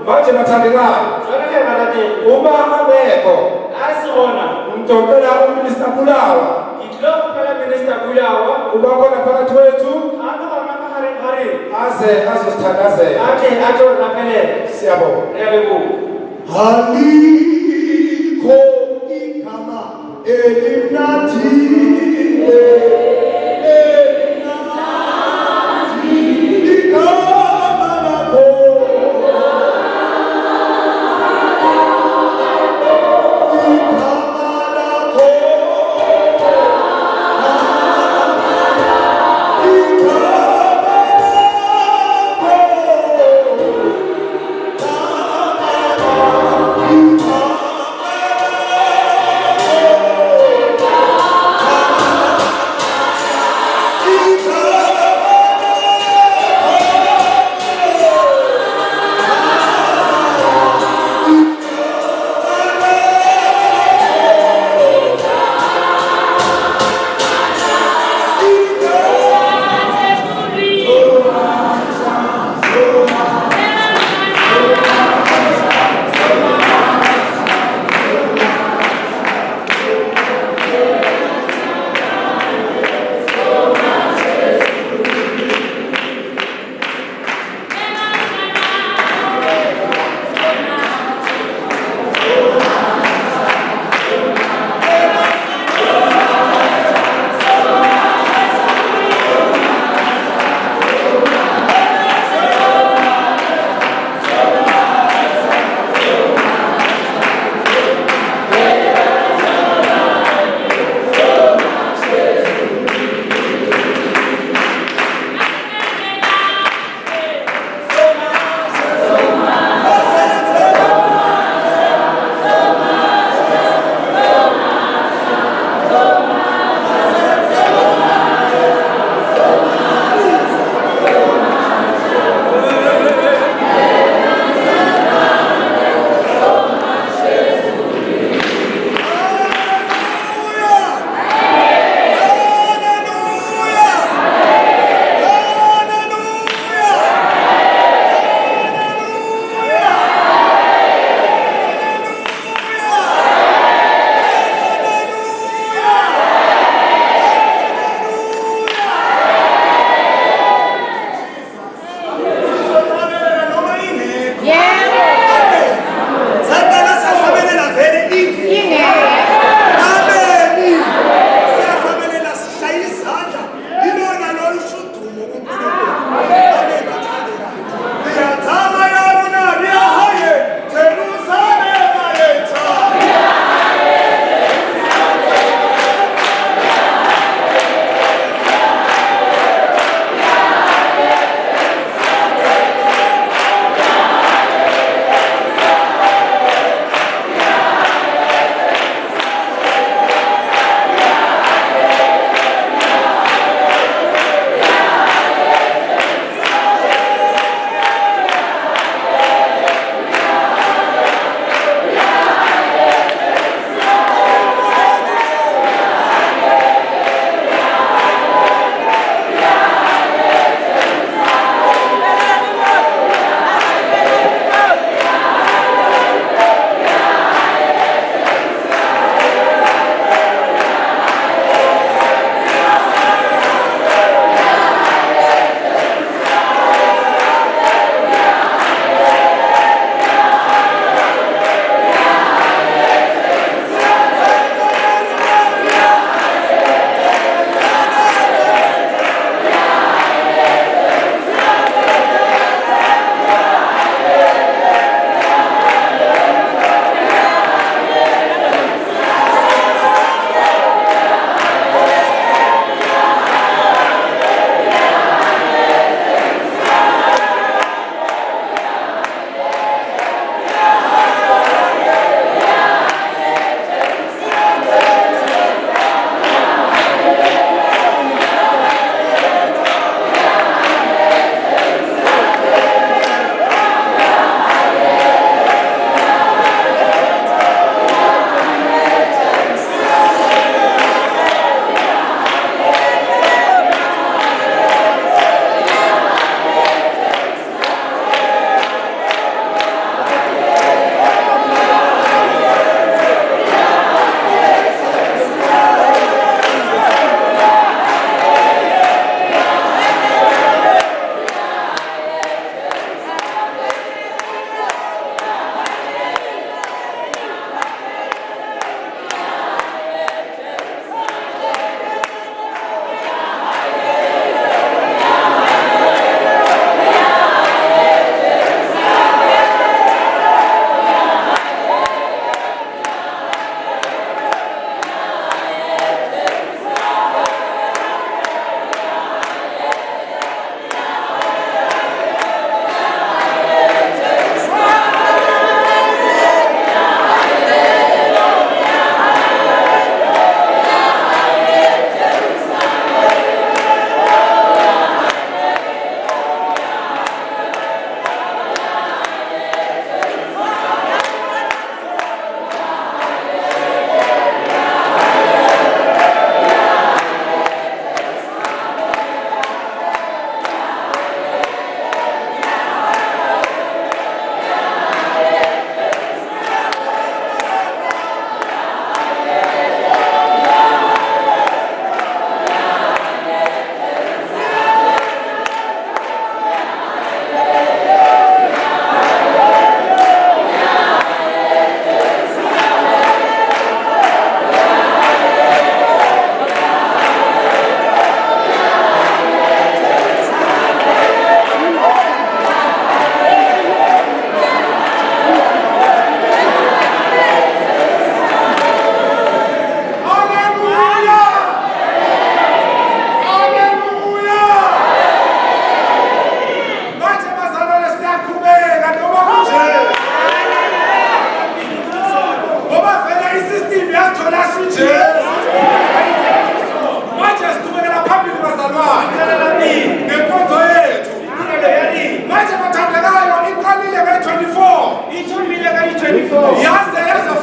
manje mathandekayo Jwale barate uma angekho asibona ngicocela uMinister Bulawa ngitlo phela Minister Bulawa uba khona phakathi wethu hamba ngamakhare aze azosithandazela athi raphelele siyabonga ngiyabonga Alikho igama elimnathile igama lakho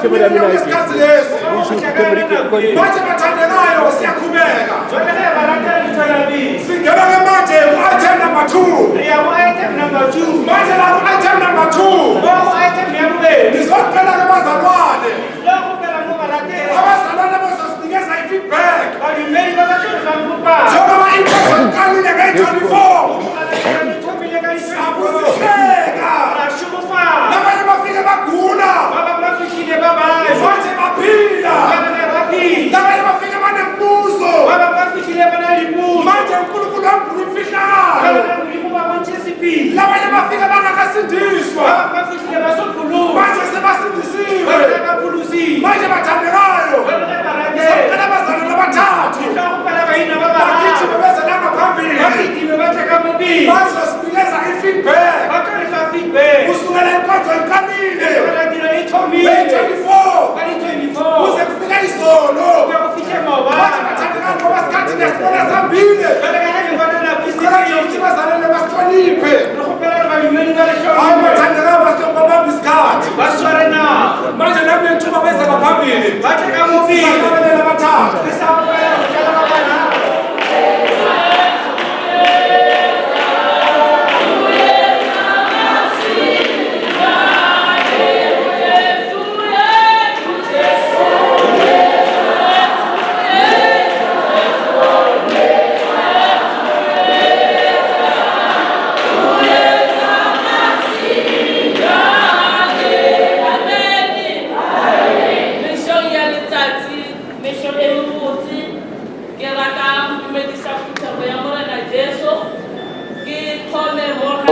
sifinyelele ngesikhathi lesi Manje manje bathandekayo siyaqhubeka jwale ge ba rata ditshwanabeng singena ke manje ku-item number 2 re ya go item number 2 manje la ku-item number 2 mo go item ya bobedi ngizokuphela kubazalwane lo go phela mo barateng abazalwane bazosinikeza i-feedback badumedi ba batho le bangkopang njengoba inkosi iqalile ngeyi-24 sabusiseka nabanye bafike bagula manje baphila nabanye bafike banembuzo manje unkulunkulu wambula imfihlakalo labanye bafike bangakasindiswa manje sebasindisiwe manje bathandekayo ngizokucela abazalwane abathathu bagijime beze nangaphambili bazosinikeza i-feedback kusukela inkonzo iqalile May-24 kuze kufika izolo manje bathandekayo ngoba sikhathi nesibona sihambile cela nje ukuthi bazalwane basihloniphe hayi bathandekayo basibamba isikhathi manje nami nethuba beze ngaphambili sisabelele abathathu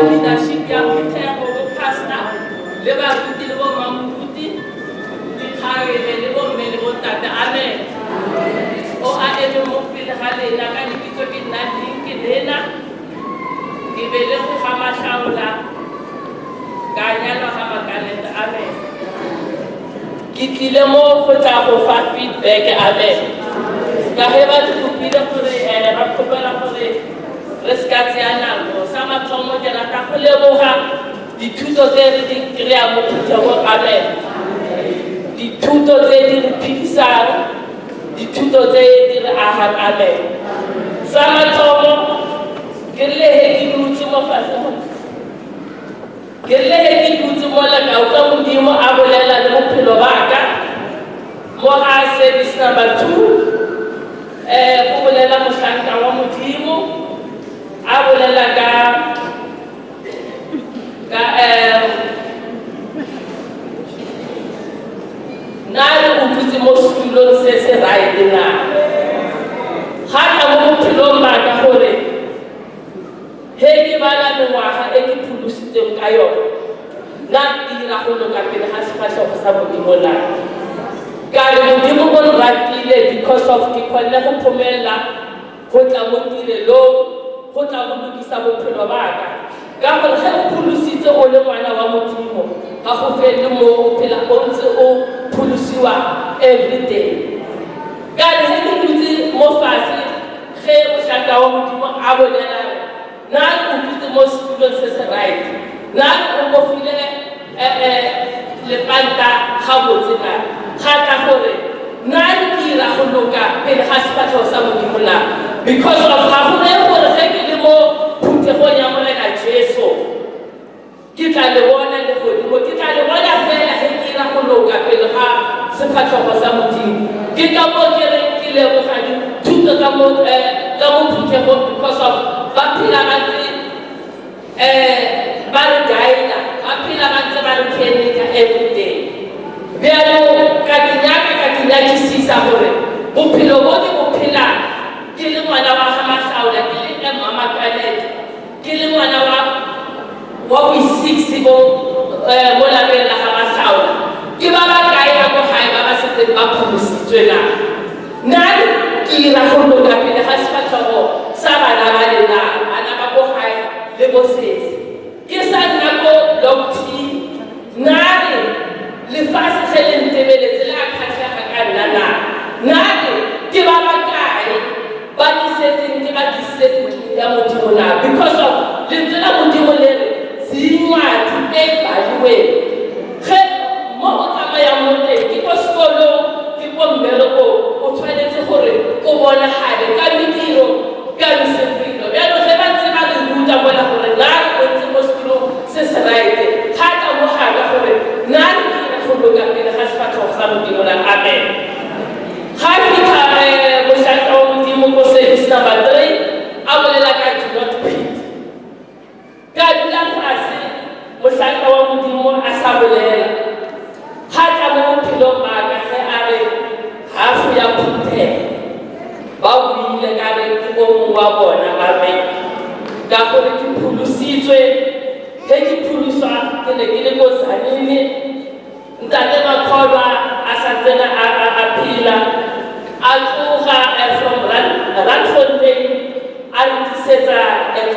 leadership ya motheo go pastor le ba ruti le bo mamuruti di kharebe le bo mme le bo tata amen o a eme mo pele ga lena ka dipitso ke nna ding ke lena ke bele go ga mashaola ka nyalwa ga makalenda amen ke tlile mo go tla go fa feedback amen ka he ba tlhopile gore ba khopela gore re ska tsena go sa mathomo ke rata go leboga dithuto tse re di kry-a mo thutong amen dithuto tse di re phedisang dithuto tse di re agang amen sa mathomo ke lehe ke dutse mo fatshe ke lehe ke dutse mo lekao ka modimo a bolela le bophelo ba ka mo ga service number 2 go bolela mohlanka wa modimo a bolela ka na le o dutse mo setulong se se right na ga ka mo bophelong ba ka gore he ke bala mengwaga e ke pholositseng ka yone na dira go loka pele ga sefatlhego sa modimo na ka re modimo o nratile because of ke kgonne go phomelela go tla mo tirelong go tla go lokisa bophelo ba ka gore ge o pholositse o le ngwana wa modimo ga go fele mo o phela o ntse o pholosiwa everyday ka re ge ke dutse mo fatshe ge mošaka wa modimo a bolela na o dutse mo setulong se se right na o kofile lepanta ga botse na ga ka gore na dira go loka pele ga sefatlhego sa modimo na because of ga go ne gore ge ke le mo phuthegong ya moleka Jesu ke tla le bona le godimo ke tla le bona fela ge ke ira go loka pele ga sefatlhego sa modimo ke ka mo ke re ke leboga dithuto tsa mo phuthegong because of ba phela ba ntse ba re guide ba phela ba ntse ba re keneka everyday bjalo ka dinyakisisa gore bophelo bo ke bo phelang ke le ngwana wa ga Mahlaola ke le mama Kalete ke le ngwana wa bo-6 mo lapeng la ga Mahlaola ke ba ba kae ba go gae ba ba setseng ba pholositswe na ke ira go loka pele ga sefatlhego sa bana ba lena bana ba go gae le bo sese ke sa nna ko Block T nare lefatshe ge le ntebeletse le a kgatlhega ka nna na ke ba ba kae ba disetseng ke ba disetseng ya modimo na because of lentswe la modimo le re zincwadi ebhaliweng ge mo o tsamaya mo teng ke loko o tshwanetse gore o bonagale ka mediro ka mesepelo bjalo ge ba ntse ba le ruta bona gore na o ntse mo sekolong se se raete thata mo gaga gore na re dira go loka pele ga sefatlhogo sa modimo la amen ga fitlha mošaka wa modimo ko service number 3 a bolela ka do not quit ka dula fase mošaka wa modimo a sa bolela ga tla mo bophelong baka ge a re hafu ya phuthego ba buile ka re ke bo mongwe wa bona amen ka gore ke pholositswe ge ke pholoswa ke ne ke le ko Tzaneen ntate Makholwa a sa tsena a phela a tloga from Randfontein a re tlisetsa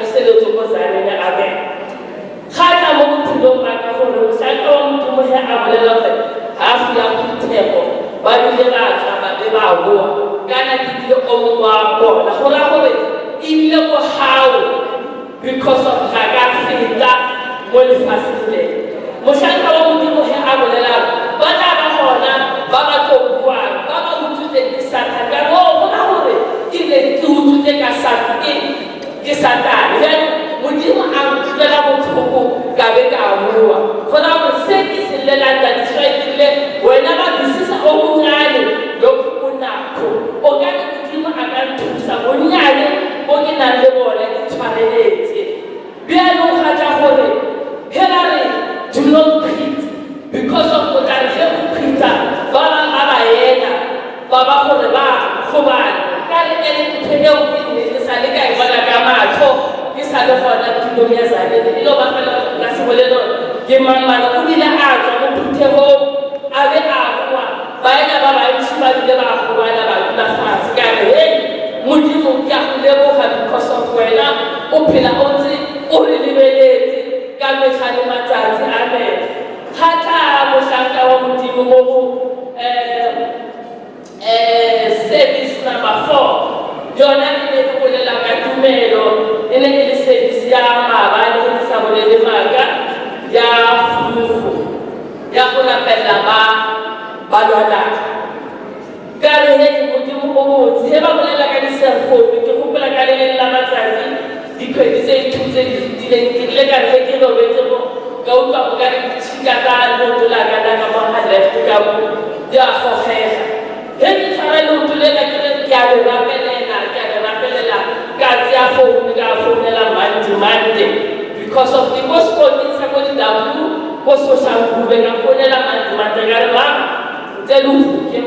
thuseletso ko Tzaneen amen ga tla mo bophelong baka gore mošaka wa modimo ge a bolela gore hafu ya phuthego ba bile ba tswa ba be ba boa kana ke dile o mongwe wa bona go ra gore ebile go hao because of ga ka feta mo lefatsheng le mošaka wa modimo ge a bolela ba tla ba gona ba ba tlo buang ba ba utswitse ke Satane ka go ra gore ke ne ke utswitse ka Satane then modimo a nkutlwela botlhoko ka be ka bua go ra gore se ke se llelang dadiswaekile wena ba bisisa o monnyane loko o nako o ka re modimo a ka nthusa bonnyane bo ke nang le bona ke tshwareletse bjalo ga tla gore he ba re do not quit because of go tla re ge o quita ba bang ba ba ena ba ba gore ba gobane ka re ene ntho eo ke ne ke sa le ka e bona ka matlho ke sa le gona tulong ya Tzaneen e lo ba fela ka sebolelo ke mamana o bile a tswa mo phuthegong a be a bua baena ba bantši ba bile ba gobana ba dula fatshe ka re he modimo ke a go leboga because of wena o phela o ntse o re lebeletse ka mehla le matsatsi amen ga tla mošaka wa modimo mo go service number 4 yona e ne ke bolela ka tumelo e ne e le service ya maabane ge ke sa bolele maaka ya flugo ya go lapella ba lwanaka ka re he ke modimo o botse ge ba bolela ka di-cellphone ke gopola ka le leng la matsatsi dikgwedi tse two tse di fetileng ke rile ka re ge ke robetse mo ka utlwa o ka re tšhika ka leoto la ka naka mo ga left ka mo di a gogega ge ke tshwara leoto lela ke re ke a le rapelela ka tseya founu ka founela Monday because of the postponing sa ko di-W ko social group ka founela Monday ka re mama ntse le uke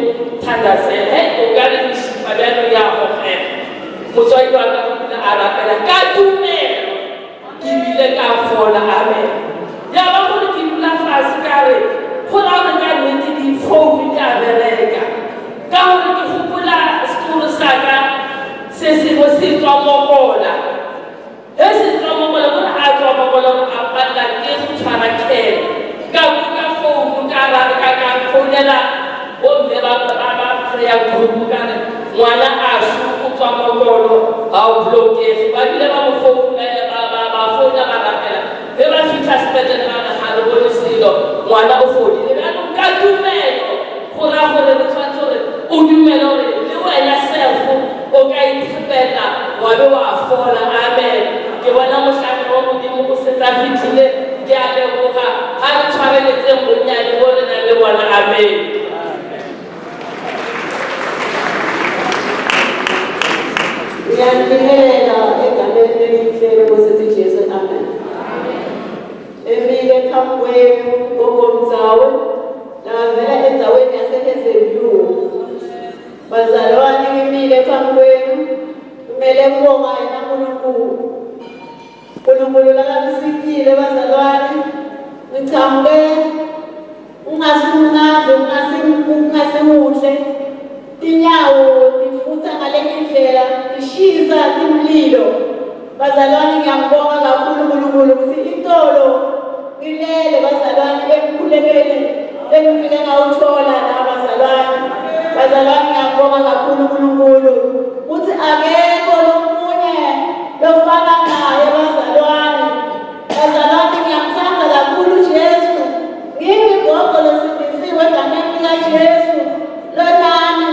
thandasele he o ka re mesifa bjalo ya gogega motswadi wa ka bile a rapela ka tumelo ke bile ka fola amen ya ba gore ke dula fase ka re go ra gore ka nnete di-phone di a bereka ka gore ke gopola sekolo sa ka se sengwe se tswa mokola ge se tswa mokola gore a tswa mokola gore a palela ke go tshwara kele ka buka founu ka founela bomme ba prayer group ka re ngwana a o tswa mokolo ga o blokege ba bile ba founa ba rapela ge ba fitlha sepetlele ba ga re bone selo ngwana o fodile bjanong ka tumelo go ra gore re tshwanetse gore o dumele gore le wena selfo o ka ithepela wa be wa fola amen ke bona mošaka wa modimo o setsa fitlhile ke a leboga ga re tshwareletseng bonnyane bo re nang le bona amen ngiyangibingelela egameni elihle lokusithi Jesu amen emile phambi kwenu ngomzawo lavela endzaweni yaseHazelview bazalwane ngimile phambi kwenu kumele kubonga yena uNkulunkulu lakamsitile bazalwane ngichamke ungasimuhle tinyawo tifutha ngale ndlela tishiza timlilo bazalwane ngiyambonga kakhulu uNkulunkulu ukuthi intolo ngilele bazalwane ekukhulekeni engifike ngawuthola la bazalwane ngiyambonga kakhulu uNkulunkulu ukuthi akekho lomunye lofana naye bazalwane ngiyamthanda kakhulu Jesu ngimi gogo lesindisiwe egameni likaJesu lonani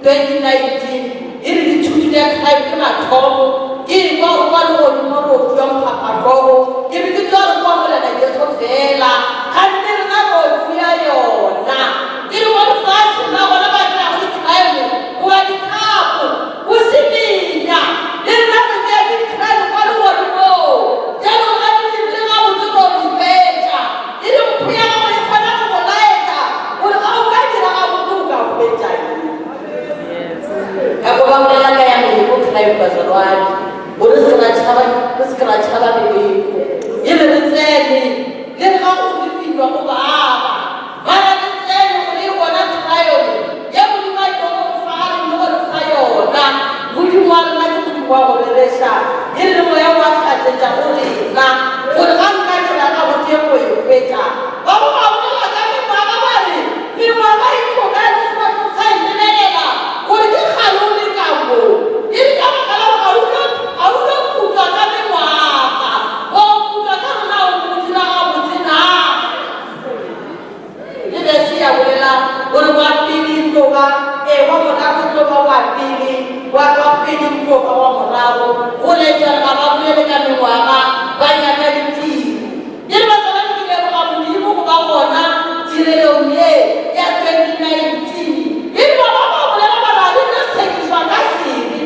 2019 e re dithuto ya time ke mathomo ke kwa o kwa le godimo re o fiwa mphapatlhogo ke be ke tlo re kwa molena Jesu fela gante re na go fia yona ke re wa lefatshe la gona ba dira go ditlhaelo go ba dikgapo go seminya le rena re ke ya ditlhaelo kwa le godimo jaanong ga di lebile ga botse go dipetša e re mpho ya gago e kgona go go laetša gore ga o ka dira ga botse o ka go betša ka go ba mmolela ka ya meleko tlhaelo bazalwane gore se ka tšhaba meleko e re re tsene le re ga go fifiwa go baaba bara re tsene gore e bona tlhaelo ya modimo a itogo go fa re mo re fa yona modimo wa rena ke modimo wa go rereša e re moya wa tlatsetša go rena gore ga nka dira ka botse go e hwetša ba bo ba bolela ka mengwaga ba re mengwaga e tlogane se batho sa e lebelela gore ke kgale o le kambo e re ka baka la gore ga o no putswa ka mengwaga o putswa ka rona o mo dira ga botse na le bese ya bolela gore wa pele tloga wa morago tloga wa pele tloga wa morago go letša ga ba bolele ka mengwaga ba nyaka ditiro e re batsala ke leboga modimo go ba gona tirelong ye ya 2019 e re ba bolela bara re no sekišwa ka sebe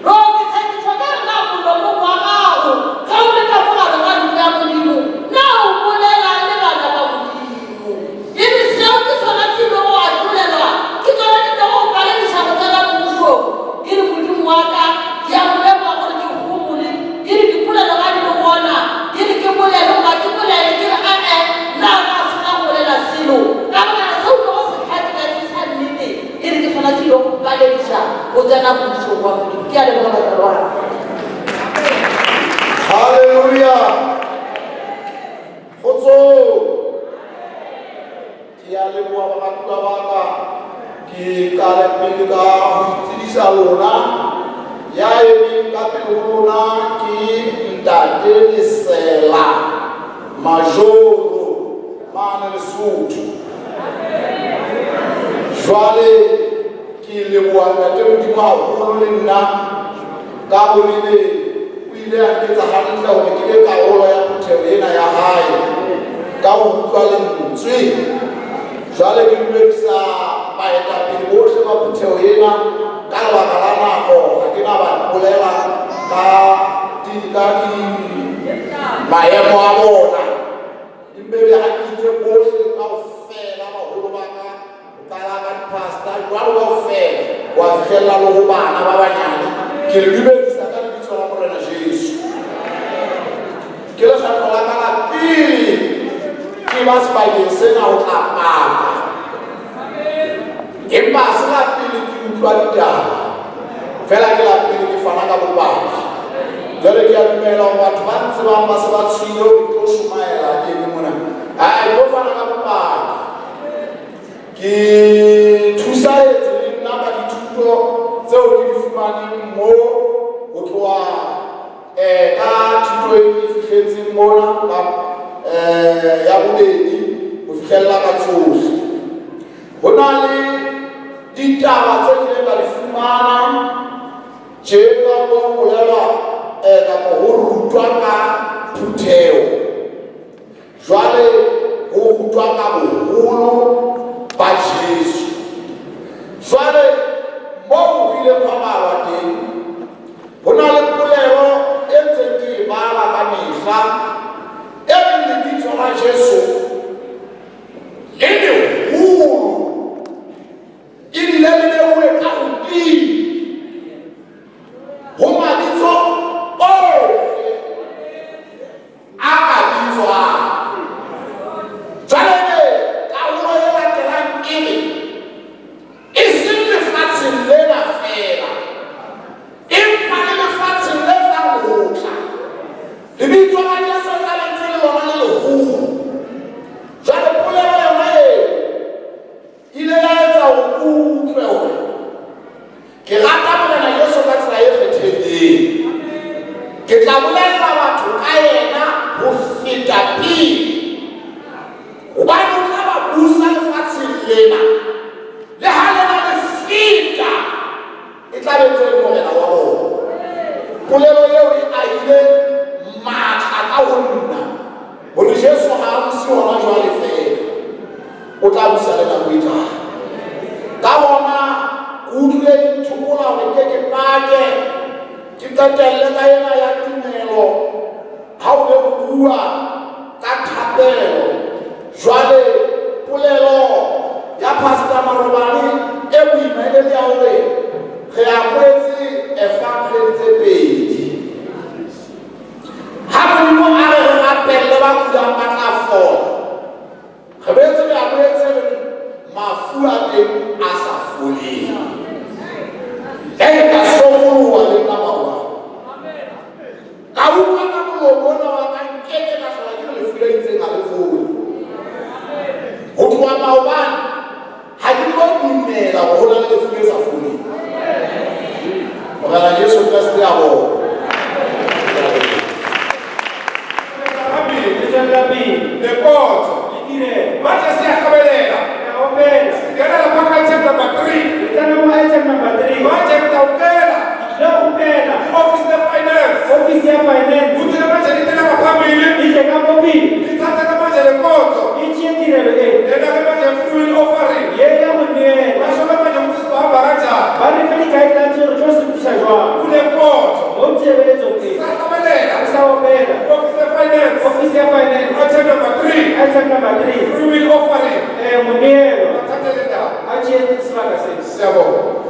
ro ke sekišwa ka rena molomo wa gago ga o le ka mogare ga ntlo ya modimo na o bolela le bana ba modimo e re seo ke sona selo go a tlolelwa ke tsona ditego o palediša go tsena mmušo e re modimo wa ka ke a molema gore ke gomole e re ke polelo ga di le gona e re ke bolele ga ke bolele ke re ae nna ka sena go bolela selo ka bogana seo le go se kgatlhetse sa nnete e re ke sona selo go palediša go tsena mmušo wa modimo ke a leboga batsalwana Haleluya. Khotso. Ke a leboga baratwa ba ka ke ka le pele ka go tsidisa lona ya e ka pele lona ke ntate Lesela Majoro mana Lesotho. Jwale ke leboga ntate modimo haholo le nna ka bolele o ile a nketsa hantle gore ke be karolo ya phuthego ena ya hae ka go utlwa lentswe jwale ke dumedisa baetapele botlhe ba phuthego ena ka lebaka la nako ga ke na ba bolela ka maemo a bona ebile ga ke itse botlhe ka go fela bagolo ba ka tsala ka dipasta jwalo ka go fela wa fitlhelela le go bana ba banyane ke le dumedisa ka lebitso la morena Jesu ke le kgetho la ka la pele ke ba sebakeng sena o tla paka empa se la pele ke utlwa ditaba fela ke la pele ke fana ka bopaki jwale ke a dumela gore batho ba ntse bang ba se ba tshwile o tlo somaela eng mona a tlo fana ka bopaki ke thusaetse le nna ka dithuto tseo ke di fumaneng mo go tloa ka thuto e ke fitlhetseng mona ya bobedi go fitlhelela ka tsohle go na le ditaba tse ke ka di fumana tje ka go bolelwa kapo go rutwa ka phuthego jwale go rutwa ka bogolo ba Jesu jwale mo go bile go balwa teng go na le polelo e ntseng ke e bala ka mehla e leng lebitso la Jesu le legolo ebile le leuwe ka godimo go mabitso ohle a ka bitswang jwale karolo e latelang ebe e seng lefatsheng lena fela empa le lefatsheng le tlang go tla lebitso la Jesu la ntse le lona le legolo jwale polelo yona eo ile ya etsa go utlwe gore ke rata morena Jesu ka tsela e kgethegileng ke tla bolelela batho ka yena go feta pele gobane o tla ba busa lefatsheng lena le ha lena le feta o tla busalela go ita ka bona utlwe thukola go ke pake ke tatelle ka ena ya tumelo ha o le bua ka thapelo jwale polelo ya pastor Marobane e boimele ya hore re a kwetse e fa kgetse pedi ha mo a re rapelle ba kulang ba tla fola re betse ya kwetse mafu a teng a sa foleng ka sokolowa le ka mawa ka utlwa ka molobona wa ka nkeke ka hlola ke lefu le itseng a le fole ho tloha maobane ha ke tlo dumela go gola le lefu le sa foleng mogala Jesu Kriste ya bona le kotso batla se ya kabelela sigana la paka item number 3 batla ukela office of finance utile manje litela ngaphambili lithatha ka manje le kotso ena ke manje free will offering basho ka manje ukuthi sihamba kanjani kule kotso sakabelela office of finance item number 3 free will offering thathele ndawo siyabona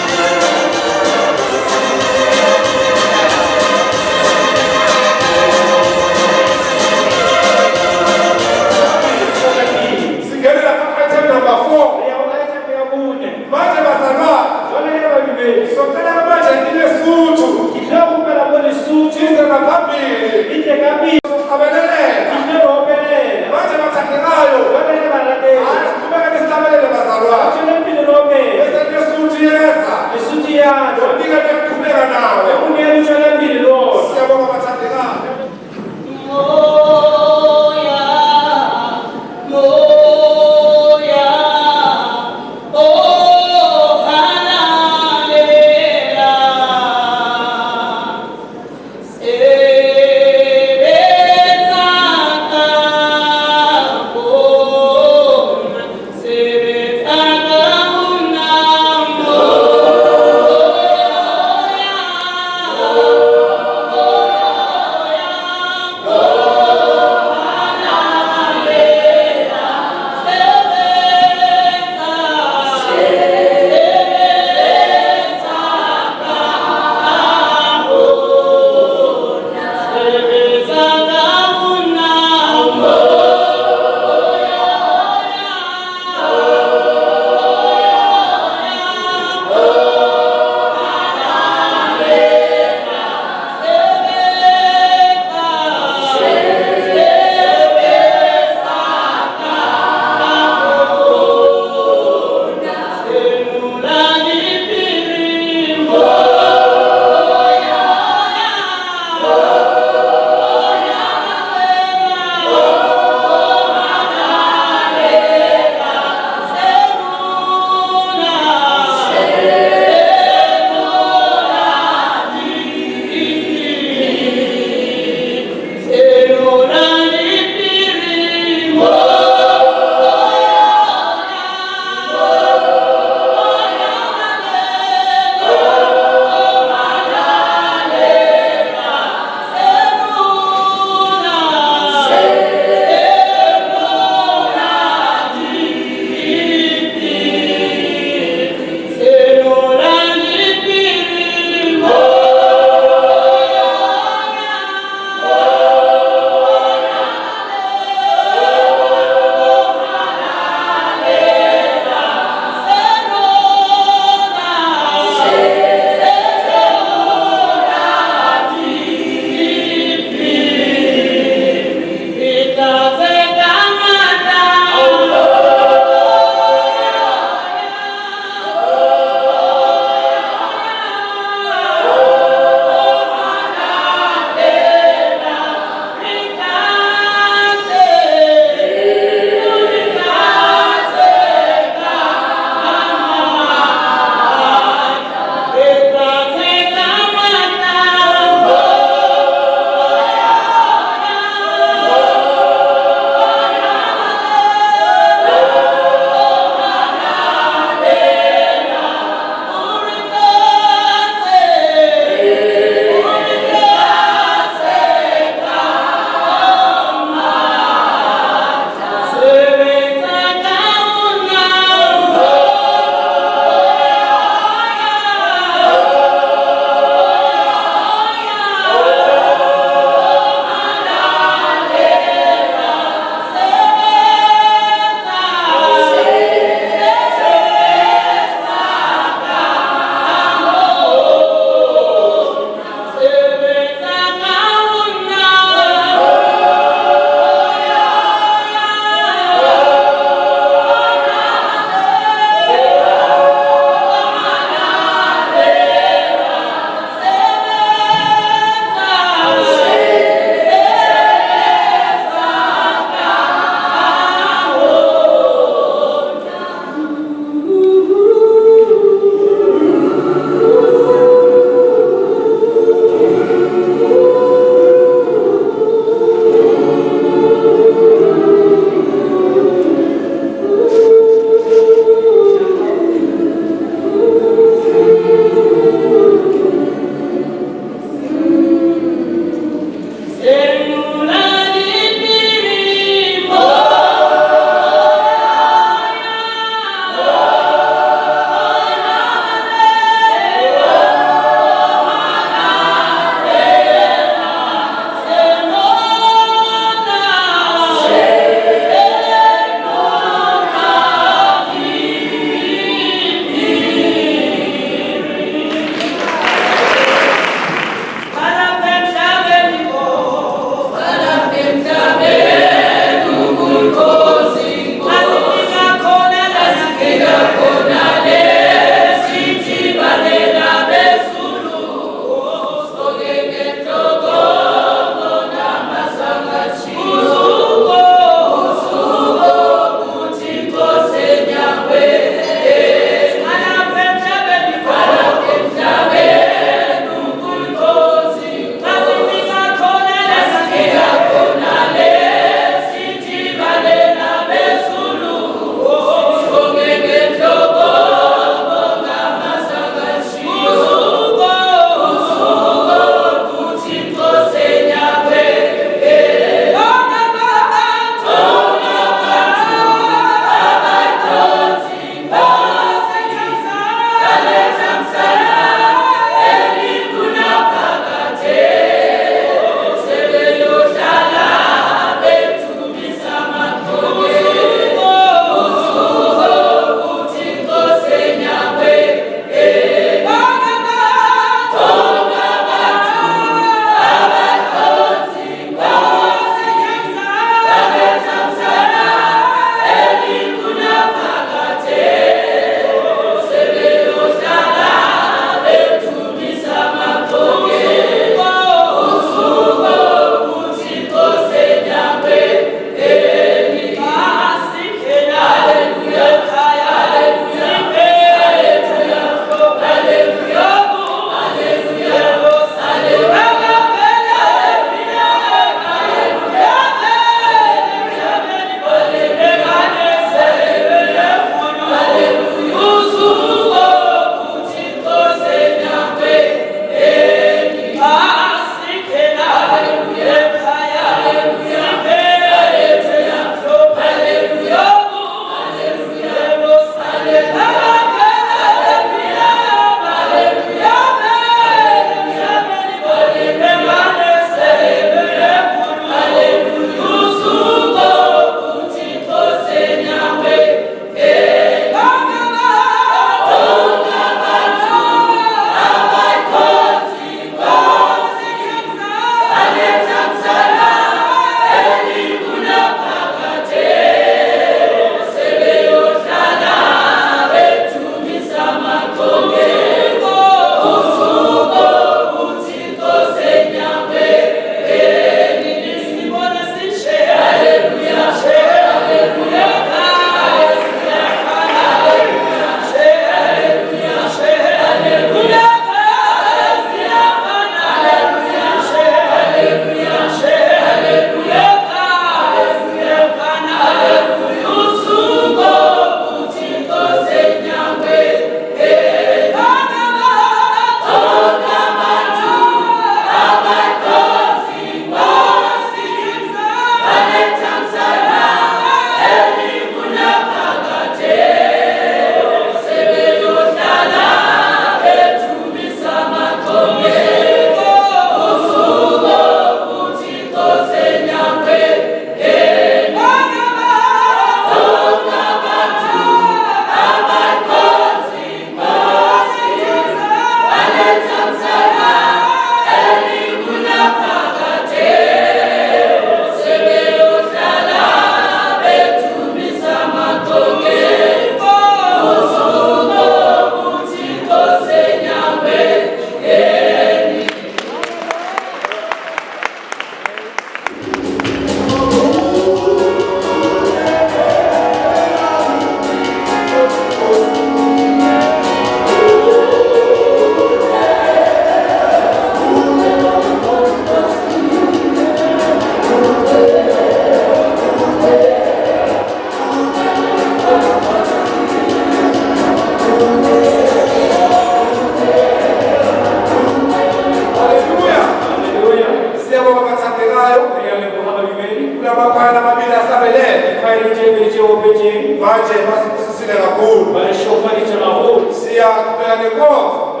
Siqhubeka nenkonzo.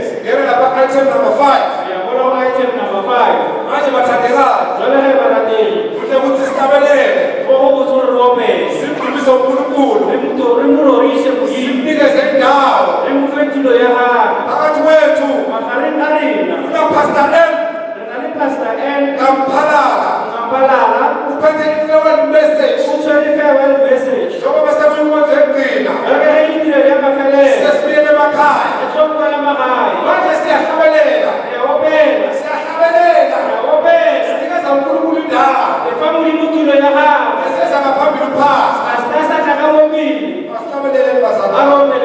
Singena lapha item number 5. Manje bathandekayo. Kuhle ukuthi sihlabelele. Simdumise uNkulunkulu. Simnikeze indawo. Phakathi kwethu. Pastor N. Kamphalala. Uphethe i-farewell message. Njengoba sekuyinkonzo yokugcina. Sesibuyele emakhaya. Manje siyahlabelela. Sinikeza uNkulunkulu indawo. Eseza ngaphambili phasi. Asihlabeleleni bazalwane.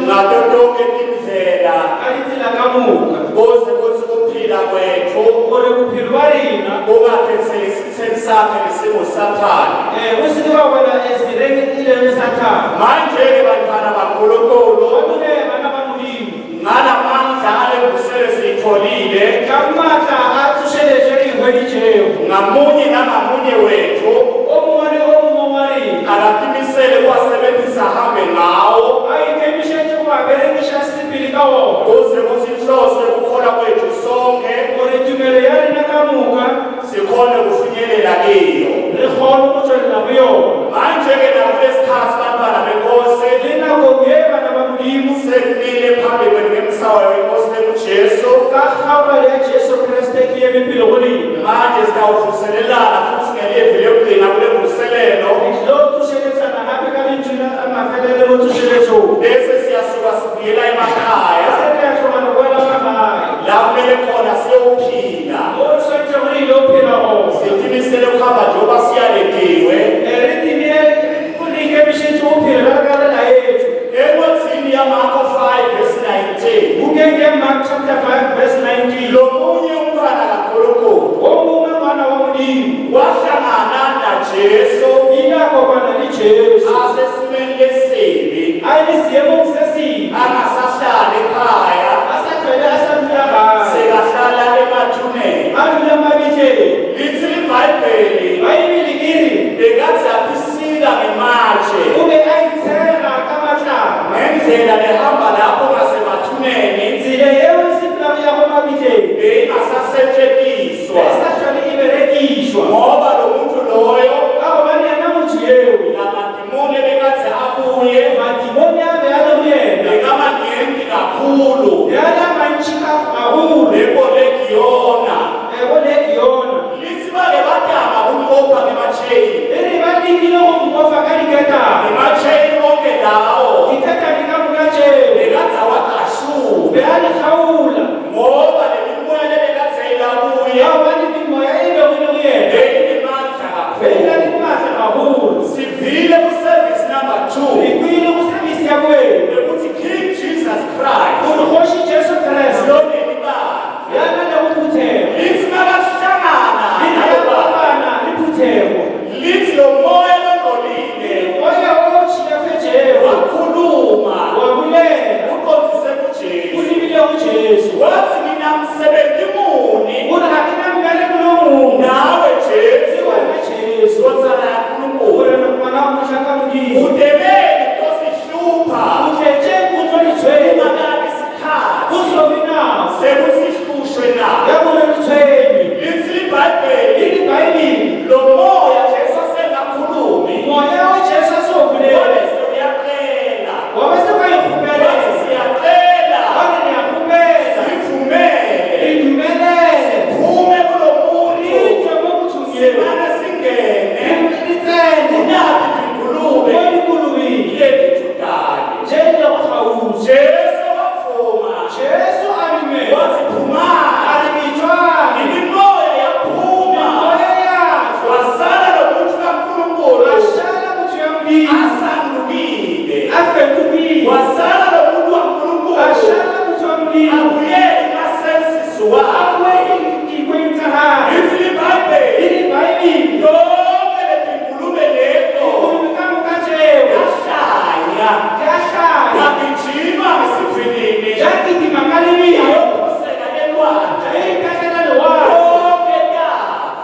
Ngakho konke indlela alithi la kamuka bose kuphila ukuphila kwethu gore bophelo ba rena kungaphethele isitheni sakhe nesimo sathane. o se ke wa wela esireng ile le Sathane. Manje-ke bantwana baNkulunkulu, Batho bana ba Modimo ngalamandla alembusele siyitholile, ka matla a tsošeletšo e hweditšego ngamunye nangamunye wethu o mongwe le o mongwe wa rena akaqinisele ukuwasebenzisa ahambe ngawo a ikemišetše go a berekiša sepele ka wona kuze kusihlose ukukholwa kwethu sonke gore tumelo ya rena ka moka sikhone kufinyelela kiyo. re kgone go tšwelela go yona. Manje-ke nakulesikhathi bantwana benkosi Le nakong ye bana ba Modimo sekumile phambi kwenu ngemsawa wenkosi lethu Jesu. ka kgaolo ya Jesu Kriste ke eme pele go lena Manje sitawuvuselelana futhi ngelivi lokugcina kule vuselelo, lo tsošeletsana gape ka lentswe la mafelelo mo tsošeletsong bese siyasuka sibuyela emakhaya se re a tlogana boela magae la kumele khona siyophila. mo re swantse go ile o phela gona Siqinisele ukuhamba njengoba siyaletiwe re tine go le ikemišetše go phela ka ka lela etso encwadzini yaMarko 5:19. bukeng ya Mark chapter 5 verse 19 Lo munye umntwana kaNkulunkulu o mongwe ngwana wa Modimo wahlangana naJesu ile a kopana le Jesu asesimeni esibi, a le seemong se sebe angasahlali ekhaya, a sa tlhole a sa dula gae sekahlala emathuneni. a dula mabitleng Lithi iBhayibheli baebile e re bekathi aphisika ngematshe o be a itshega ka matlapa ngendlela lehamba lapho ngasemathuneni tsela eo e sepelago ya go mabitleng beyingasasetshenziswa e sa tlhole e berekišwa ngoba lo muntu loyo ka gobane yena motho eo namadimoni ebekathi abuye madimoni a be a le go yena bekamanengi kakhulu yana mantši ka gagolo bebolekiyona. go legiona Lithi bake badama umbopha ngematsheni, e re ba lekile go mmofa ka diketane ngematsheni onke lawo diketane ka moka tšeo bekathi awakashumi be a le kgaola ngoba lemimoya lebekathi ayilabuye ya gobane memoya e bego le go yena beyinemandla be e na kakhulu. le maatla gagolo Sivile kuservice number 2 re kwile go service ya kwena bekuthi King Jesus Christ gore kgoši Jesu Kriste lona libala. yana le go phuthego Lithi makahlangana le ya nalobaba, kopana le phuthego lithi lo moya longcolile moya o tšhiafetšego wakhuluma wa bolela uqondise o kuJesu lebile go Jesu wathi mina msebenzi muni gore ga ke na mmereko le mongwe nawe se Jesu wena Jesu ndodana yaNkulunkulu, gore ngwana wa motlhaka Modimo udebeni tosihlupha o tletse kutlo ditshwenye ungakabi isikhathi go sobe nao sekusihlushwe na. ya gore ditshwenye Lithi e iBhayibheli le Baebile lo moya Jesu asengakhulumi moya o Jesu a se o wabe bolele sewuyaqela, wa ba se ba wathi ikgopelele siyaqela ba re re a kgopela re sivumele dumelele phume kulo re muntu tswe mo mothong eo simane singene re tsene unabi ingulube mo dikolobeng yedijudane. je le go gausi Jesu wavuma Jesu a dumela wathi a phumani, re metswane imimoya yaphuma moya yatswa wasala lo muntu kaNkulunkulu a šala motho ya Modimo asandukile, a fetogile wasala lo muntu kaNkulunkulu a šala motho wa Modimo abuyele kumasenses a wakhe. boele dikweng tsa gae Lithi e iBhayibheli le Baebile lonke lebhingulube leto dikolobe ka moka tšeo yahlanya di a hlaya yagijima ngesivinini ja kitima ka lebile yayophoseka elwandle ja iphelela lewatle lonke ka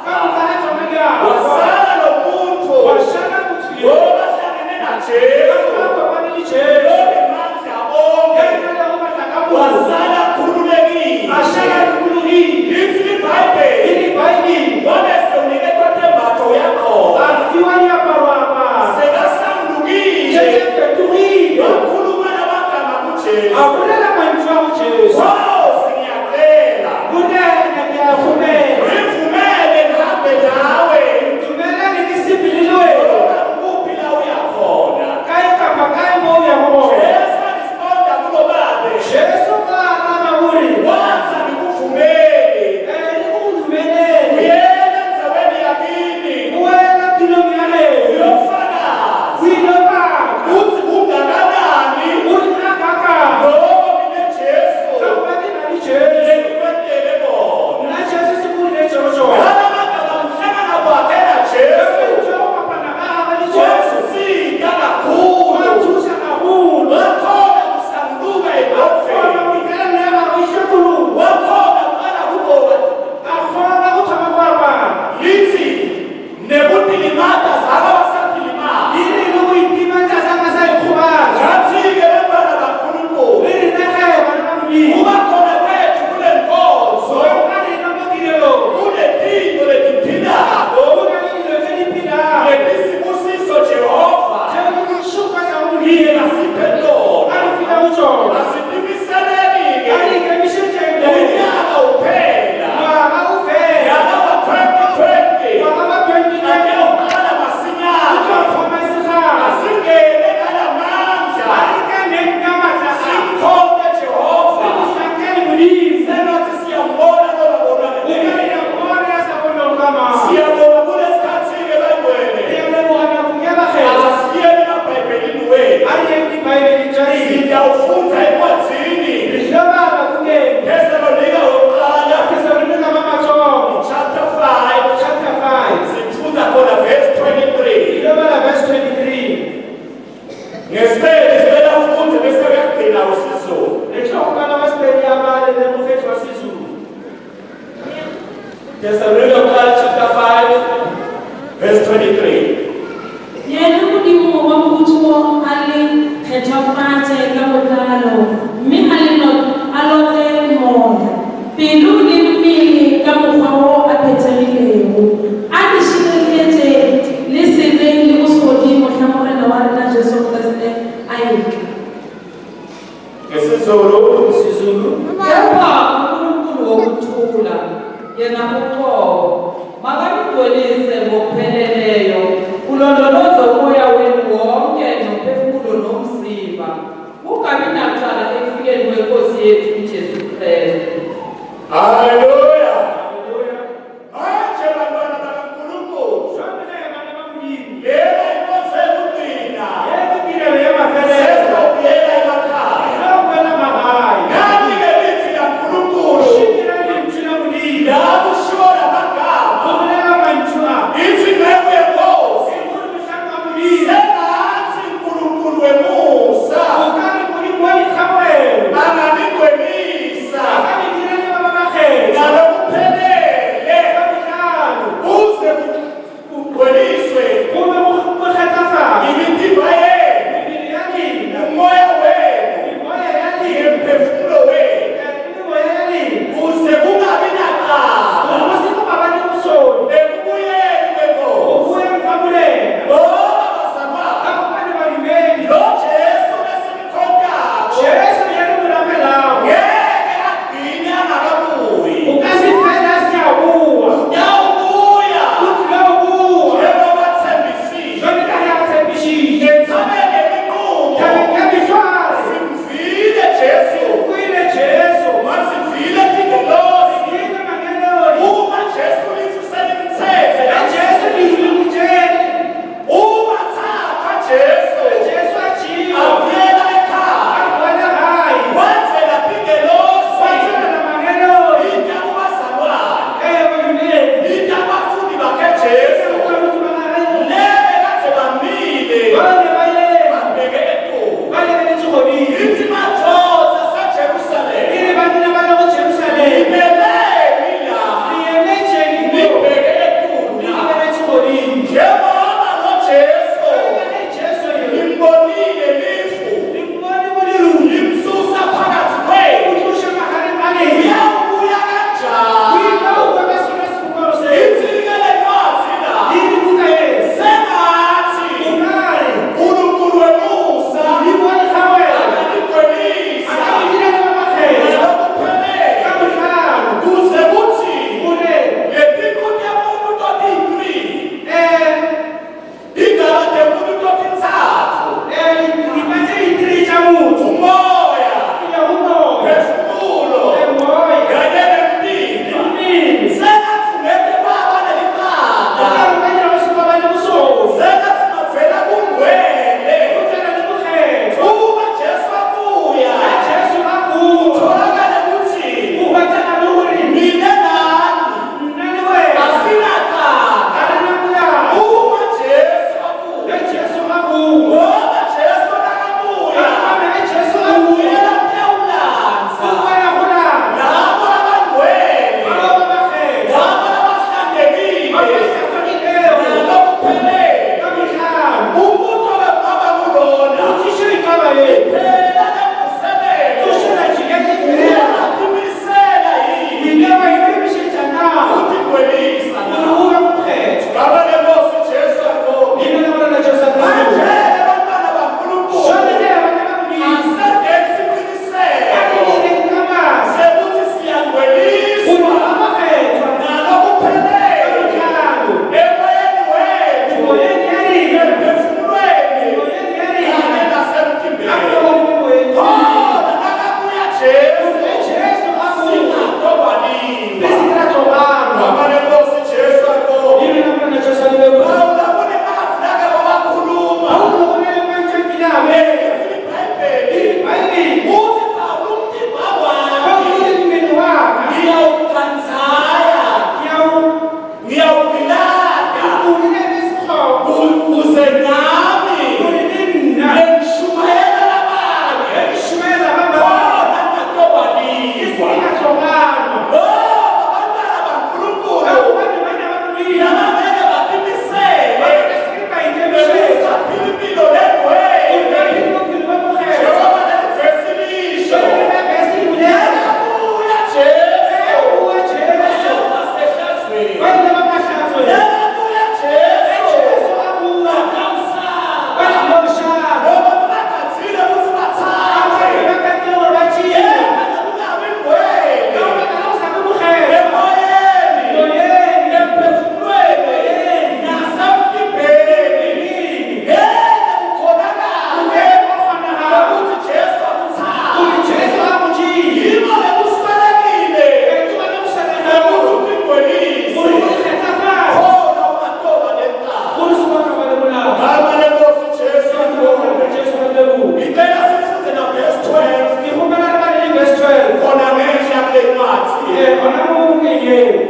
yafa. moka ga tsona di a Wasala lo muntu wa šala motho yo ngoba ahlangene naJesu ka kopane le Jesu lonemandla onke, ya na le go batla ka moka wasala akhululekile. a šala dikologile Lithi e iBhayibheli le Baebile wabe sewuniketwa tembatho yakhona, a fiwa diaparo apara sekasandukile, Jesu fetogile wakhuluma namagama kuJesu. a bolela mantswe a go Jesu Nkosi ngiyacela bolela ke a kgopela ngivumele ngihambe nawe dumelane ke sepele le wena noma kuphi la uyakhona. kae kapa kae mo o yang go gona Jesu alisponda kulo babe Jesu ka araba gore wathi ngikuvumeli le go go dumelele uyele endzaweni yakini boela tulong ya geno uyofakaza o ile baka uthi kungakanani o dira kakang ngoba mina Jesu ka gobane asipendona alifika uchola asipimiselelike alikemishejele unyaka uphela mwaka uvela nyaka wa 2020 mwaka wa 2020 ake uqala masinyana uzothoma isihaqa asingene ngalamandla alikanenamandla simkhonde Jehova akuhlangene ngulise senothi siyambona loba bonake ukayiyabona yasabonokama siyabona kulesikhathi-ke bangwele iyalebona kungiyabahela asiyeni emabhayibhelini wethu ayeni ibhayibheli lijayile siyawufunda encwadzini lihlobaba kungeni Thessalonika yokuqala Thessalonika amathongo chapter 5 chapter 5 sifunda khona verse 23 lihlobala verse 23 ngesipele sicela funde bese kuyagcina usiZulu lihlokubana wasipeli abale nemufethi wasizulu Thessalonika yokuqala chapter 5 verse 23 yena modimo wa morutuo a le kgethofatse ka botlalo mme a lotle moya pelo le mmele ka mokgwa o a phethegilego a di šireletse le sebeng le bosgodimo tlhamogelo wa rena jesu kriste a etla ngesizulu kepha unkulunkulu wokuthula yena uqobo makakudolise ngokupheleleyo ulondoloze umoya wenu wonke nomphefumulo nomzimba kungabi nacala ekufikeni kwenkosi yethu ujesu kristu haleluya manje bantwana bakankulunkulu lena inkonzo yokugcina sesizobuyela emakhaya nami-ke lithi kankulunkulu lakushola amagama ithi newe yenkosi sengathi unkulunkulu wemusa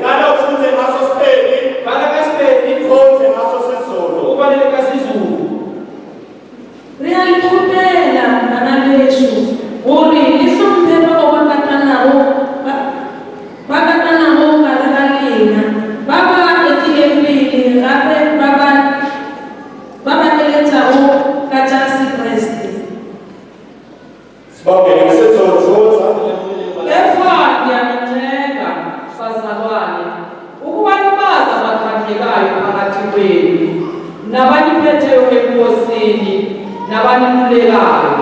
kana ufunze ngaso Sepedi ufunze ngaso seZulu. Re a itlhophela bana beso gore le hlomphe ba o ba katanago ka lena ba ba etileng pele gape ba ba eletsago ka tša Sekreste. Sibabheke ngeseZulu futhi. Kepha ngiyanicela bazalwane ukuba nibazi abathandekayo phakathi kwenu nabaniphetheyo enkosini nabanilulekayo.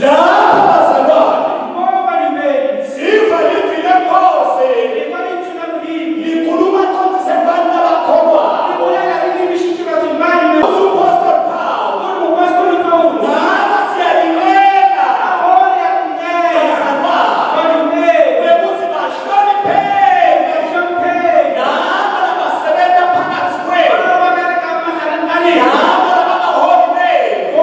Lapho bazalwane siva livile Nkosi likhuluma konke sebantu abakholwayo. Usupostor Paul ngaba siyalimela bazalwane bekuthi bahlonipheke ngabo labasebenza phakathi kwenu ngabo labangaholi benu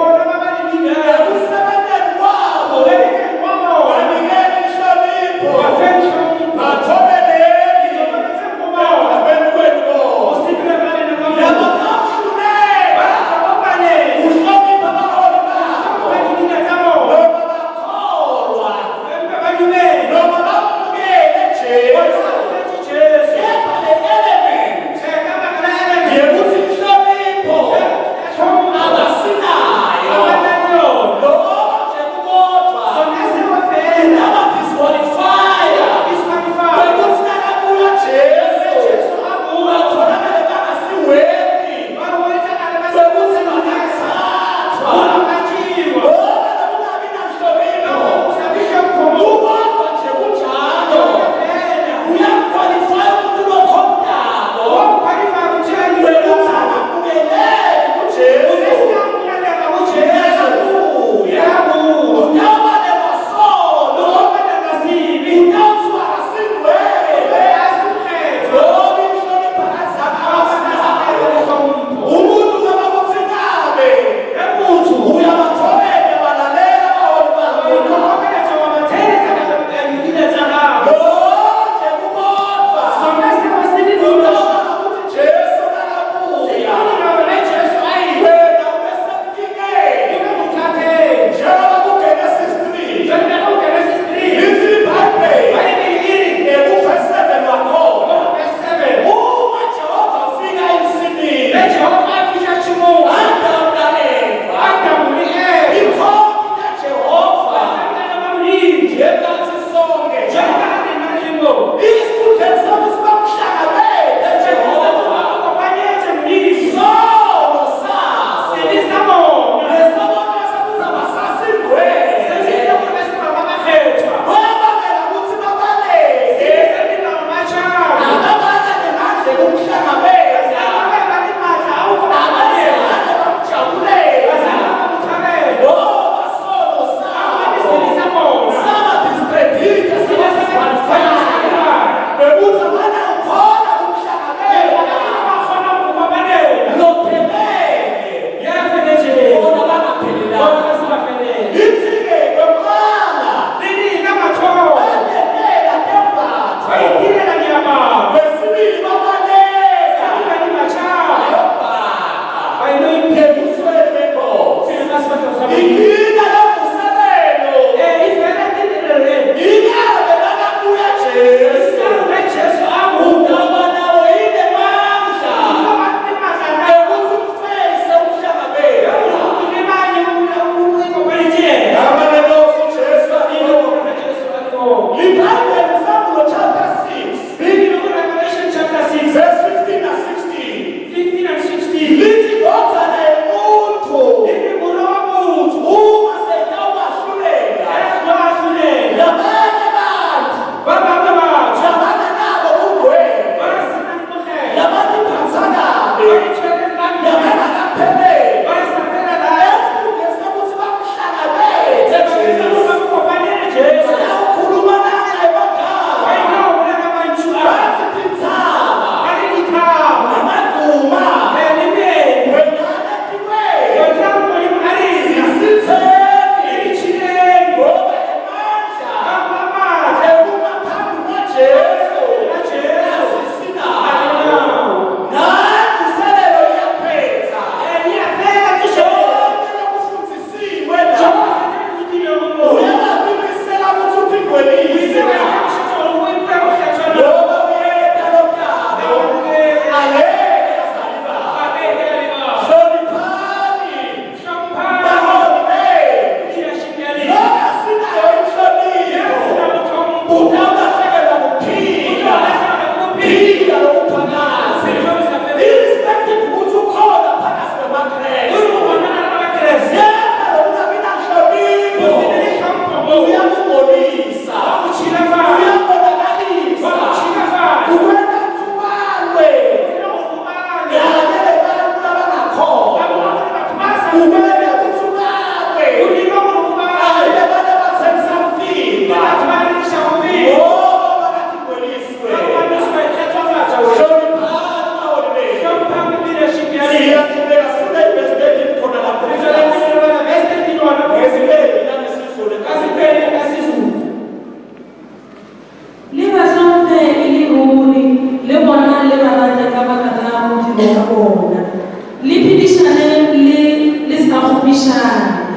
bafishane.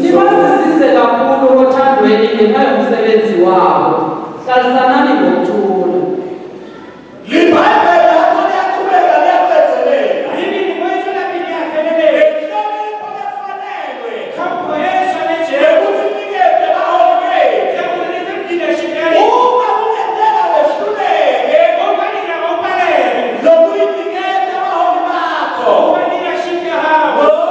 Nibazisise kakhulu othandweni ngenxa yomsebenzi wabo. Hlalisanani ngokuthula. Libhayibheli lakho liyaqhubeka liyaqedzelela. Mimi ni mwezo na bini yafelele. Inhlonipho lefanelwe. Kampo Yesu aleje. Ekusinikeze baholi bethu. Yakulete leadership yali. Uma kungenzeka wehluleke Opanira opalele. lokuyinikeza abaholi bakho, Opa leadership ya hao.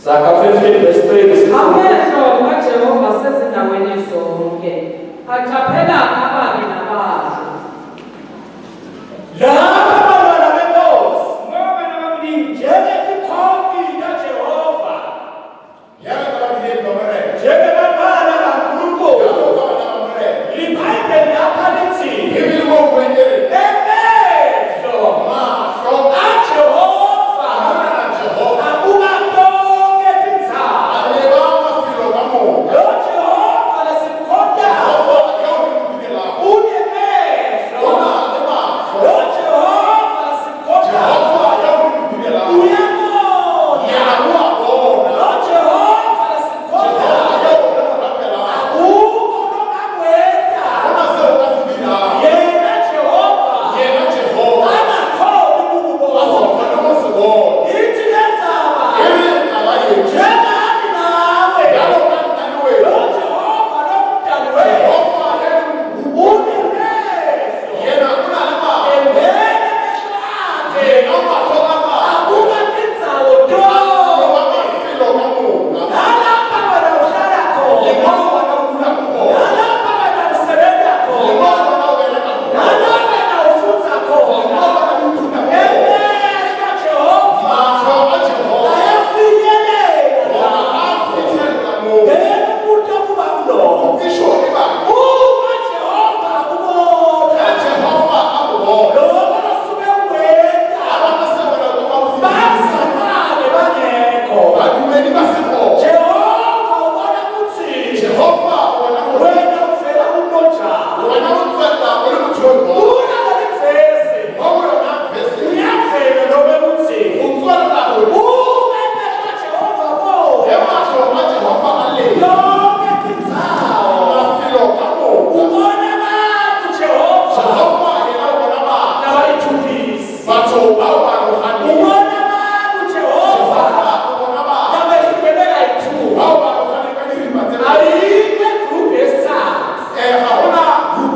Zaka 15 verse 3. Amehlo kaJehova sezindaweni zonke, aqaphela ababi nabahle. Laba abantwana benkosi ngoba nababili njengekhoki kaJehova njengabantwana kaNkulunkulu iBhayibheli lapha lithi amehlo kaJehova abuka konke tindzaba. Lo Jehova lesimkhodayo unemehlo. Lo Jehova lesimkhodayo uyabona. Lo Jehova lesimkhodayo akukho nongamwenda. Yena Jehova angakhoni ukubona. Ithi lenzaba njengami nawe. Lo Jehova lomdali wethu unemehlo. Engene emehlo akhe abuka tindzawo tonke. Nalapha wena uhlala khona. Nalapha wena usebenza khona. Nalapha wena ufundza khona. Emehlo Jehova ayafinyelela. Ngeke umuntu okuba mlomo. Uma Jehova akubona. Lokho osuke ukwenda. Bazalwane bangekho. Jehova ubona ukuthi wena uvela unojana. Unalivesi. Uyavela noma ukuthi uma emehlo Jehova bona yonke indzawo. Ubona abantu Jehova nabayithulisi. Ubona abantu Jehova nabahlukeleka yithuba. Ayikho igroup yesithathu.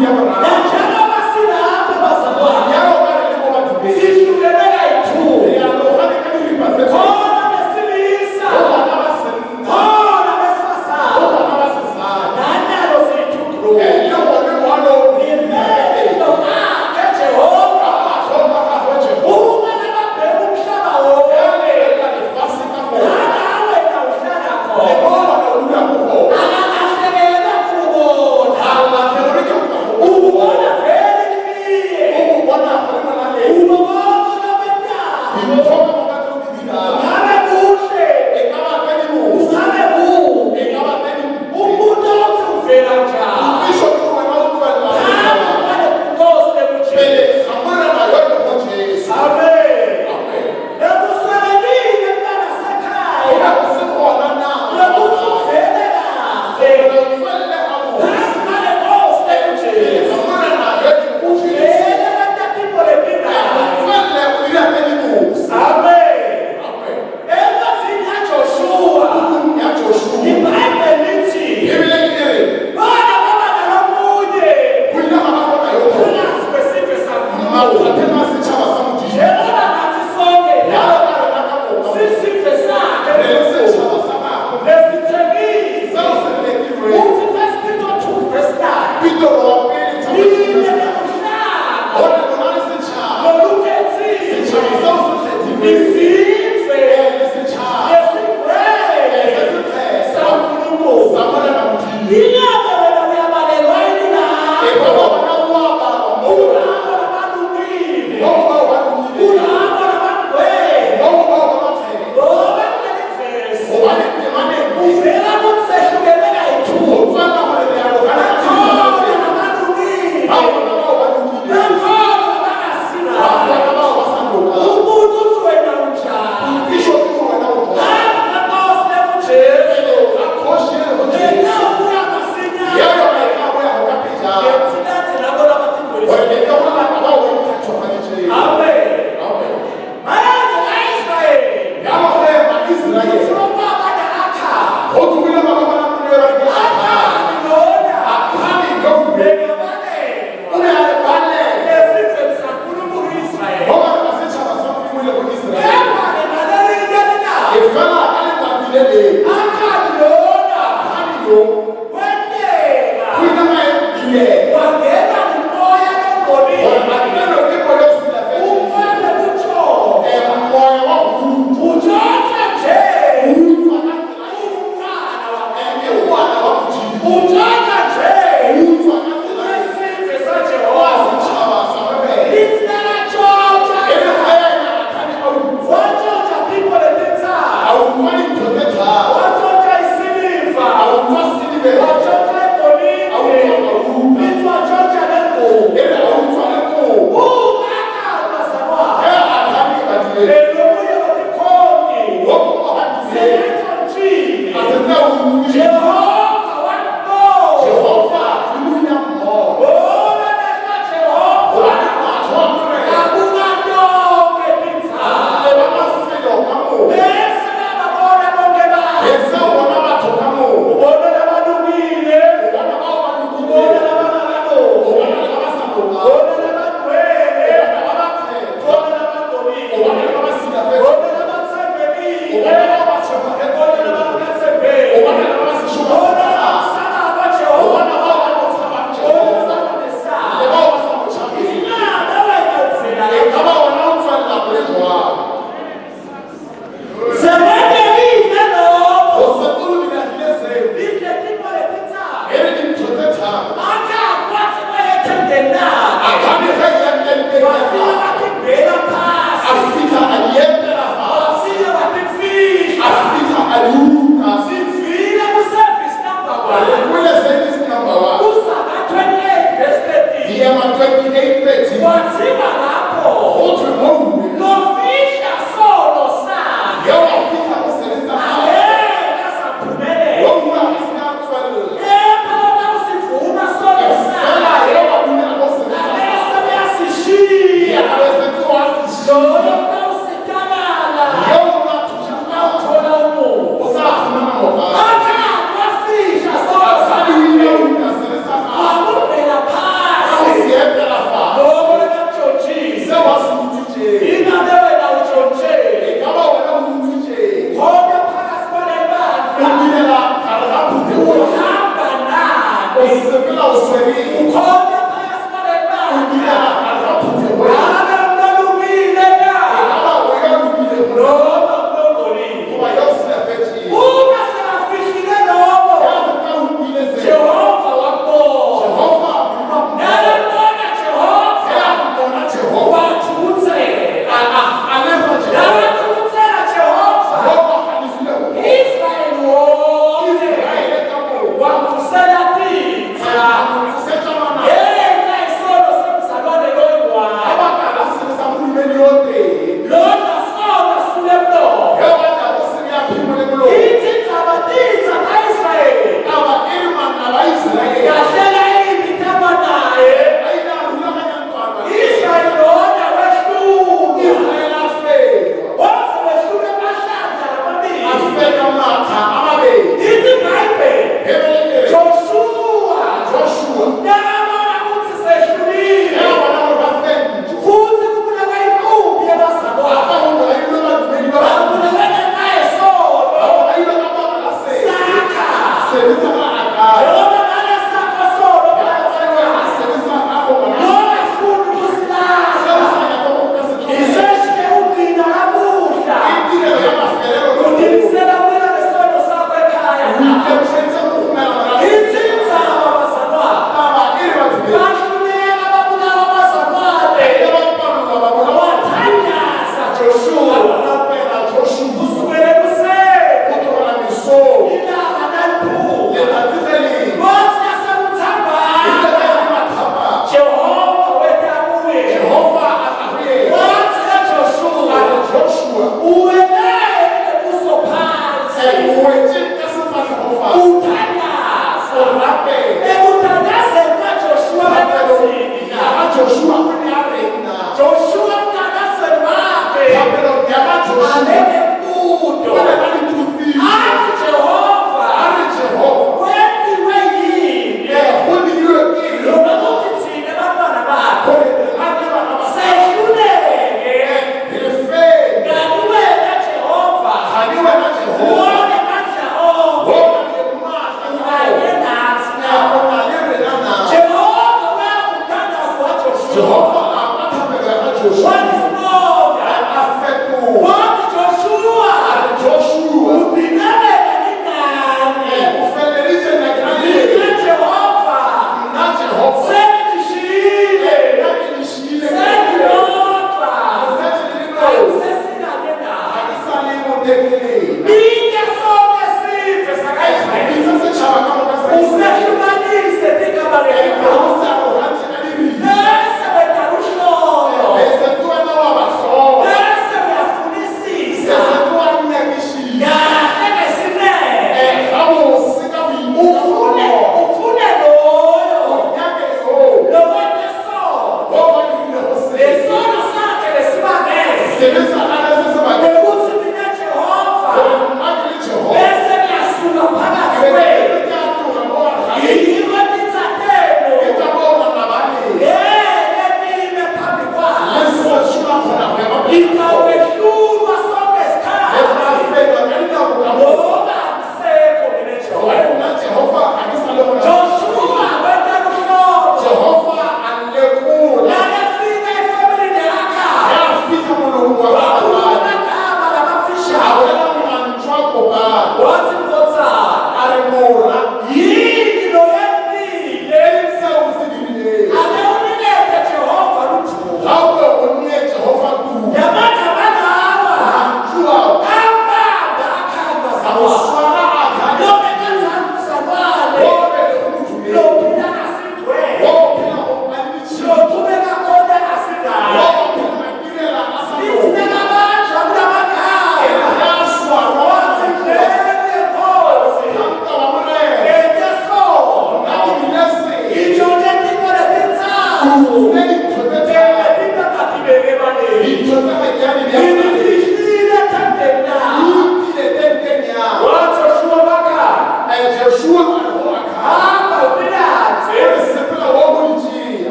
Nanjengoba silapha bazalwane sihlukeleka yithuba. Khona besilisa, khona besifazane, nanalo siyithuthuluka. Imehlo akhe Jehova uma nababheka umhlaba wonke. Nanawe nawuhlala khona. Akakahlekelwa kubona. Ubona vele clear. Ubona nobendalo. Ngabe kuhle, usabe kubi. Umuntu othi uvela njani. Hamba ngale Nkosi ekuJesu. Amen. Ekuswelekile mntanasekhaya. Lokuthi uvele kahle. Hamba ngale Nkosi ekuJesu. Uvele kantatipho lepindala. Amen. Encwadzini kaJoshua iBhayibheli lithi bona baba nalomunye phakathi kwesizwe sakuNkulunkulu. Njengoba nathi sonke sisizwe sakhe nesithembiso. Uthi 1 Peter 2 verse 9 lile nomhlaba nolukhethiwe izizwe yesigwele saNkulunkulu. Yilapho wena uyabalelwa yini lapho? Ulapho nabalungile. Ulapho nabangcwele. Ngoba kuleli verse uvela kuthi sehlukeleka yithuba. Nakhona nabalungile. Nakhona nabangasina. Umuntu uthi wena unjani. le akhali lona akhaliyo wenteka kwina mayile wangena umoya longcolile akufana ukibona usila umoya lobuthongo moya wa hulu utshontsha nje hulu akatsela umntwana ewana wa kujini utshontsha nje hulu akatsela isizwe saJehova wasitshaba sababele lisinatshontsha emahayana akhali awuva watshontsha people inside awufani mthotetha watshontsha isiliva awuva silive watshontsha igolide awuva awuva lithi watshontsha nengubo ebe awuva leko ungakhala bazalwane akhali katile lomunye watikhongi woko abadise seyithontshile asenza umuje Jehova wano Jehova kulunya mo bona neka Jehova wana mathomre akukatonke tinzalo lebamasilo kamo bese babona bonke babo ese wona batho kamo ubona labalungile wana babalukile ubona labangakaloki wana labasandoka ubona labadwele wana babathe ubona labagolile wana labasi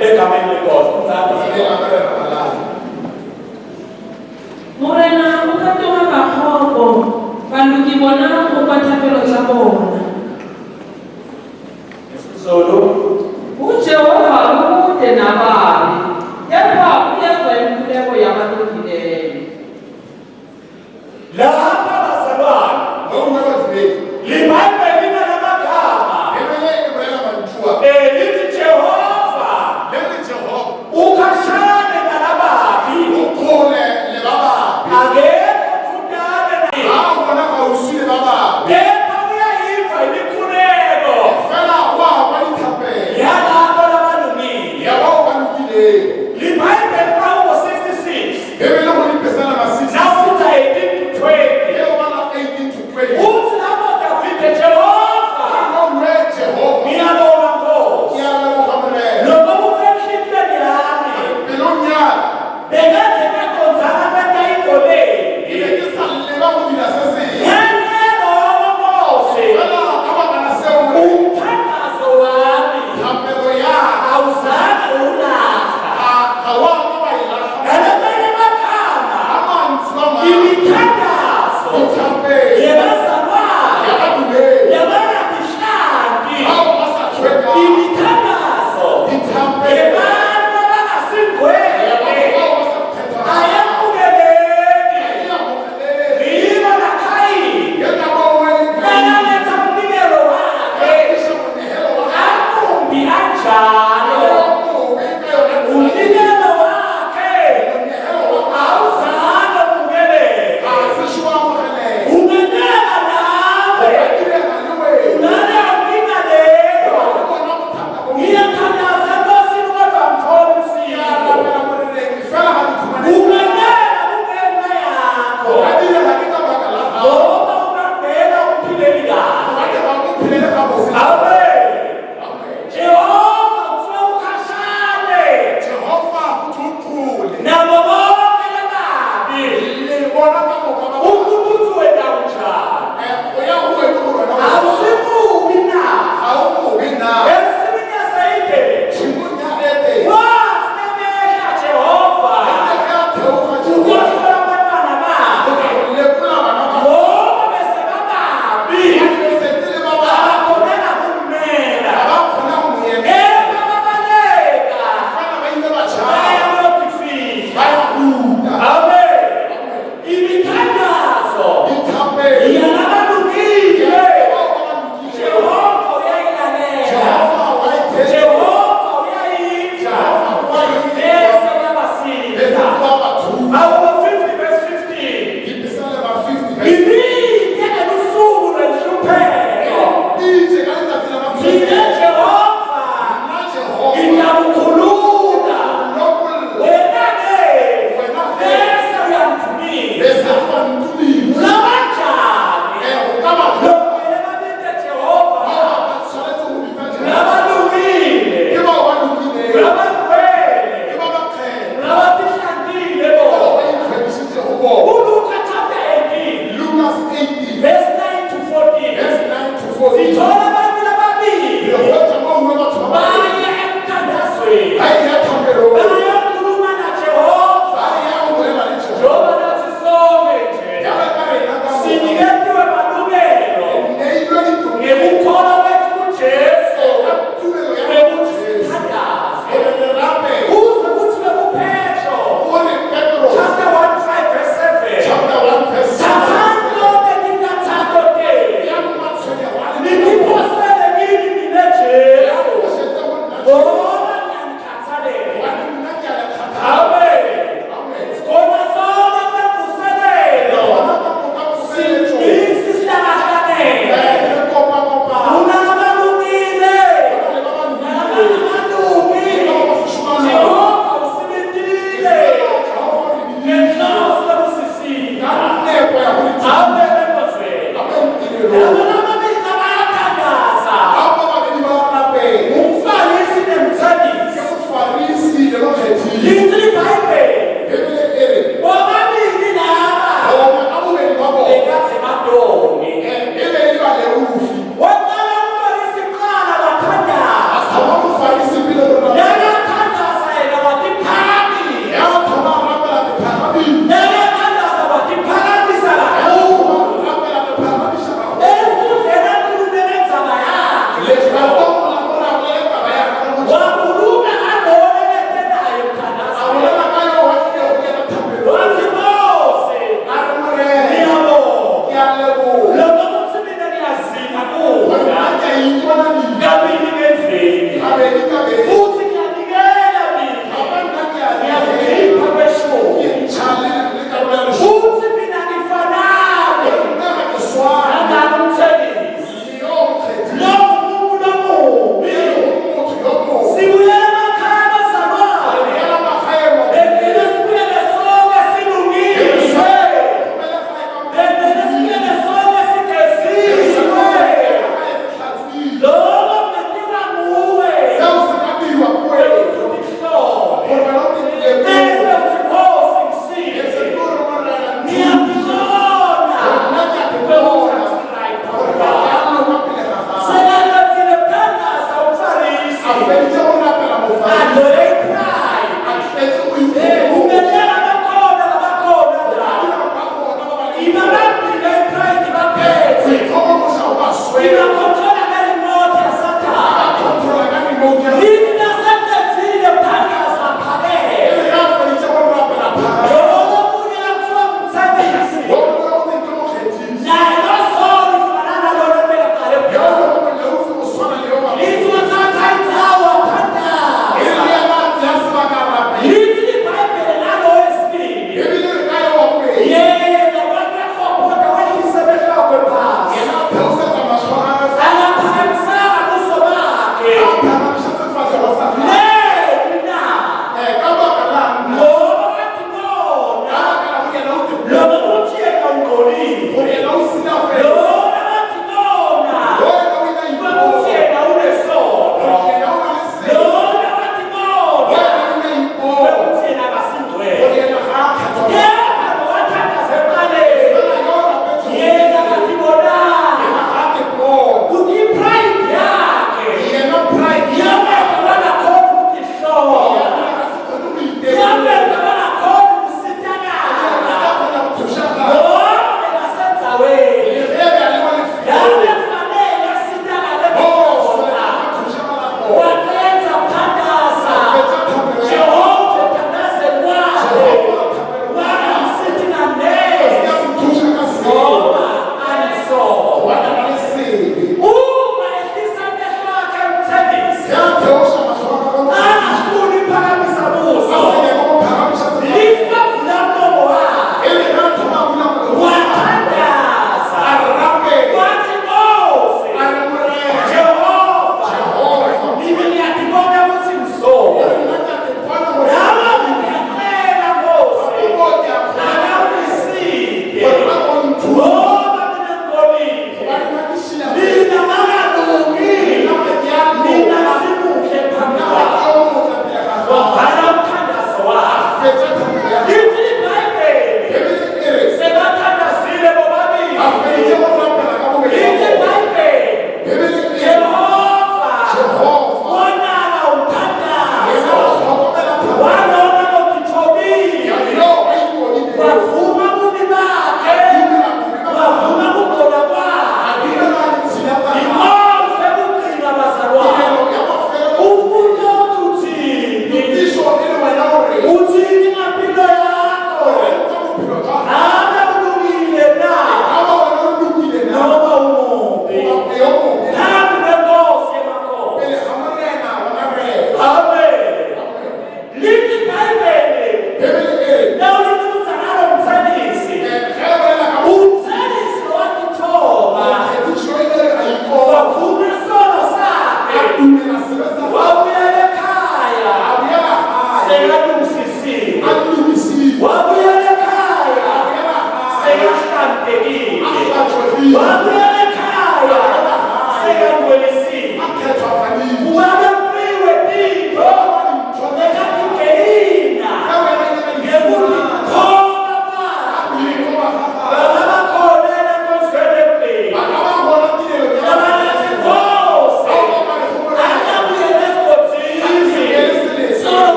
egameni lenkosi kubathakelo tša bona. Solo. UJehova ukude nababi, kepha uyezwa inkululeko yabalungileyo. Lapha bazalwane, libhayibheli linamagama. Lithi Jehova ukhashane nalababi. Akekho kufutane naye. Kepha uyayiva imikhuleko yalabo labalungile. Libhayibheli Psalm 66. Nawuthi 18 to 20. Uthi lapho Davide Jehova ngiyabonga Nkosi. Noma ufehlekile yami. Bengathi nakonzana abantu ayigoleni. Yebo Nkosi. Umthandazo wami awuzange ulahla. Ngamanye amagama imithandazo yebazalwane yabangadishandi imithandazo yebantu abangasingwele ayamukeleki. Ngiyibona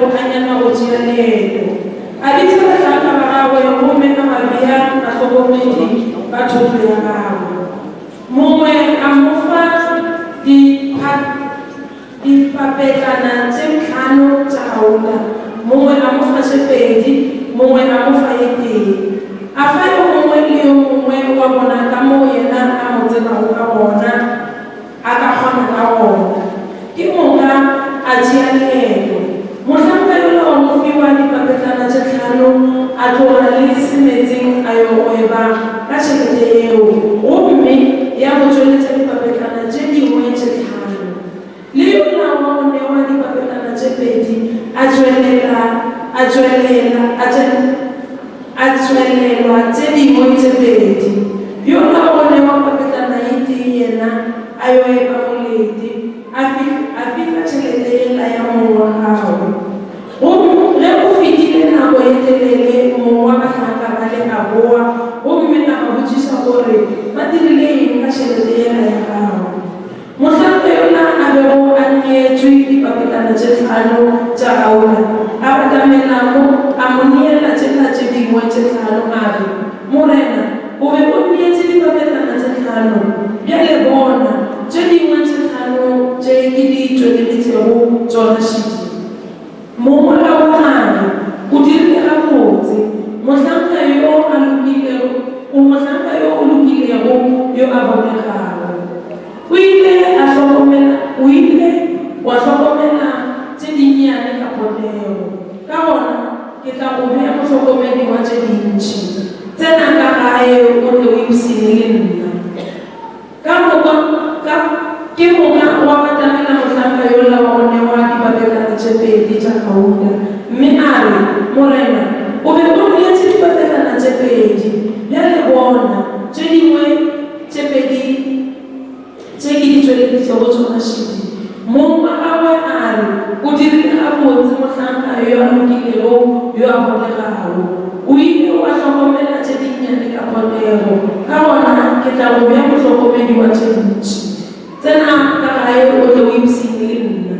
go anyana go tšea leeto a bitse batlhaka ba gagwe gomme ka mabea a tlhokomedi ka thoto ya gagwe mongwe a mo fa dipapetlana tše 5 tša gaula mongwe a mo fa tše 2 mongwe a mo fa ye tee a fa yo mongwe le yo mongwe wa bona ka moo yena a mo tsebago ka gona a ka kgona ka gona ke moka a tšea leeto mohlankelo wa mo fiwa dipapetlana tše 5 a tloga le semetseng a yo gweba ka tšhelete yeo gomme ya go tšweletša dipapetlana tše dingwe tše 5 le yona wa go newa dipapetlana tše 2 a tswelelwa tše dingwe tše 2 yona go newa papetlana ye tee yena a yo eba moledi a fifa tšhelete yela ya mongwe wa gagwe ge go fetile nako ye telele mongwe wa batlhaka ba le a boa gomme a ba botšiša gore ba dirile eng ka tšhelete yela ya gagwe motlhanka yona a bego a neetšwe dipapetlana tše 5 tša gaula a batamelago a mo neela tšela tše dingwe tše 5 a re morena o be o neetše dipapetlana tše 5 bjale bona tše dingwe tše 5 tše ke di tšweleditšego tšona šiti mongwe a bogane o dirile gabotse motlhanka yo o lokilego yo a bonegago o ile wa hlokomela tše dinnyane ka potego ka gona ke tla go bea mohlokomedi wa tše dintši tsena ka gae o tle o ipsene le nna ke moka wa batamela motlhanka yola wa go newa dipapetlana tše 2 tša gaula mme a re morena o be o neetše dipapetlana tše 2 bjale bona tše dingwe tše 2 tše ke di tšweleditšego tšona šiti mongwe a gagwe a re o dirile gabotse motlhanka yo a lokilego yo a bonegago o ile wa hlokomela tše dinnyane ka potego ka gona ke tla go bea mohlokomedi wa tše ntši tsena ka gae o tle o ipsene le nna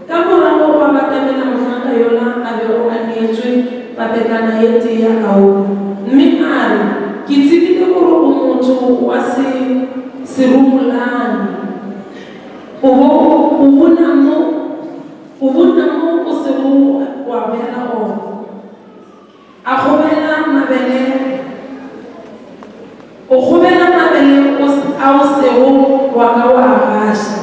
ka morago wa batamela motlhanka yola a bego a neetšwe papetlana ye tee ya gaula mme a re ke tsebile gore o motho wa serumolane o bona mo o sego wa bela ona o kgobela mabele a o sego wa ka wa gaša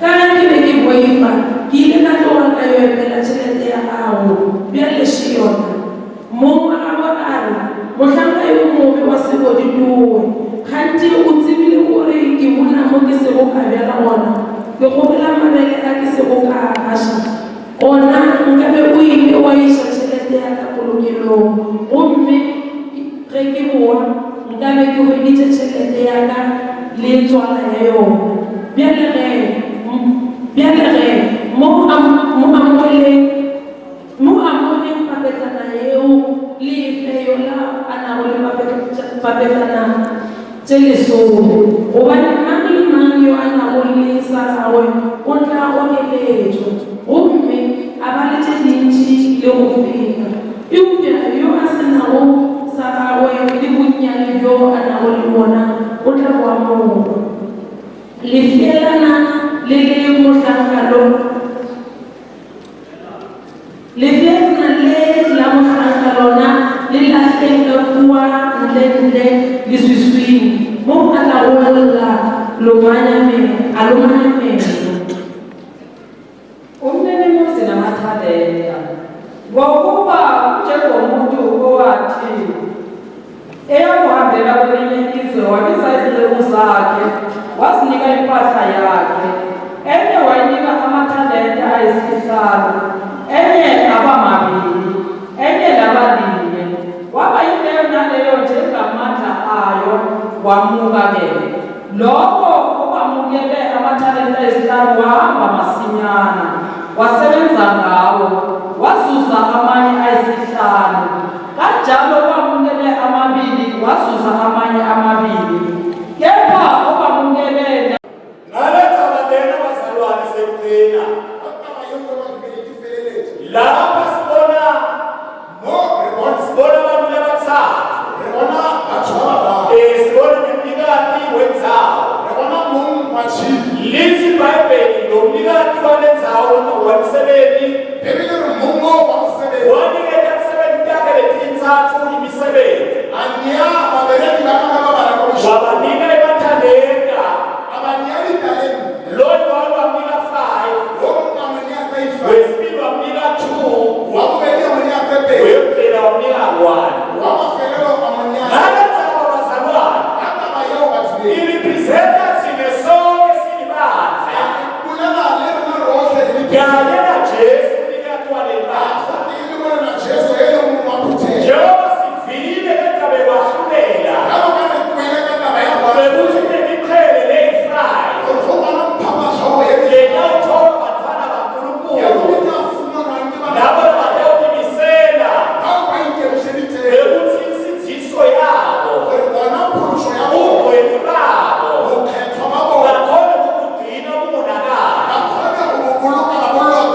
ka ge ke be ke boifa ke ile ka tloga ka yo epela tšhelete ya gago bjale še yona mongwe gabo a re motlhanka yo mobe wa seboditowe kgante o tsebile gore ke bona mo ke sego ka bjala gona ke kgobela mabele a ke sego ka gaša gona nkabe o ile wa iša tšhelete ya ka polokelong gomme ge ke boa nkabe ke hweditše tšhelete ya ka le tswala ya yona bjale ge mo amoneng papetlana yeo le efe yola a nago le papetlana tše 10 gobane mang le mang yo a nago le sa gagwe o tla okeletšwa gomme a ba le tše dintši le go feta eupša yo a se nago sa gagwe le bonnyane bjo a nago le bona o tla go amoga lefielana le le mohlankalo lefielana le la mohlankgalona le lahleng ka kua ntle le swiswing mo a tla golla lomanya meno umnene muzi namathalenta ngokuba njengomuntu owathi eyakuhambela kwelinye izwe wabiza izilemu zakhe wazinika impahla yakhe enye wayinika amathalenta ayisihlanu enye abamabili enye labalinye waba yileyo naleyo njengamandla ayo wamuka-ke lokho okwamukele amathalenta ayisihlanu wahamba masinyana wasebenza ngawo wazuza amanye ayisihlanu kanjalo okwamukele amabili wazuza amanye amabili kepha okwamukele lapha umnikati walendzawo wemsebenti bibele ri mungo wa msebenzi waniketa msebenti takhe letintsatfu imisebenzi anya mabereki bakanga babara komisho wabanika ebathandeka abanyali talent loyi wawamnika 5 womamanya taifa wesibili wamnika 2 wabubeli amanya pepe weyokugcina wamnika 1 wamafelelo amanya nalenzaba bazalwane ata bayo bajwe iripresenta sine sonke silibanza kulala lero na rohe kanye na Jesu nikatwalelbaza ili mwana na Jesu yeye mumapute njengoba sivile enzabe kwahlulela kama kana kueleka ndaba yako bekuthi nemiqhele leyifrayi ukuba nampapa shawo yeye ngeyawuthola bantwana bankulunkulu yakubita fuma ngiba labo batawudimisela au bayike mshelite bekuthi insinziso yabo wana phusho yabo ubweni babo ukhetha babo bakhona ukugcina umonakalo akhona ukuluka ngoloko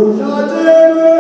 Kutoka leo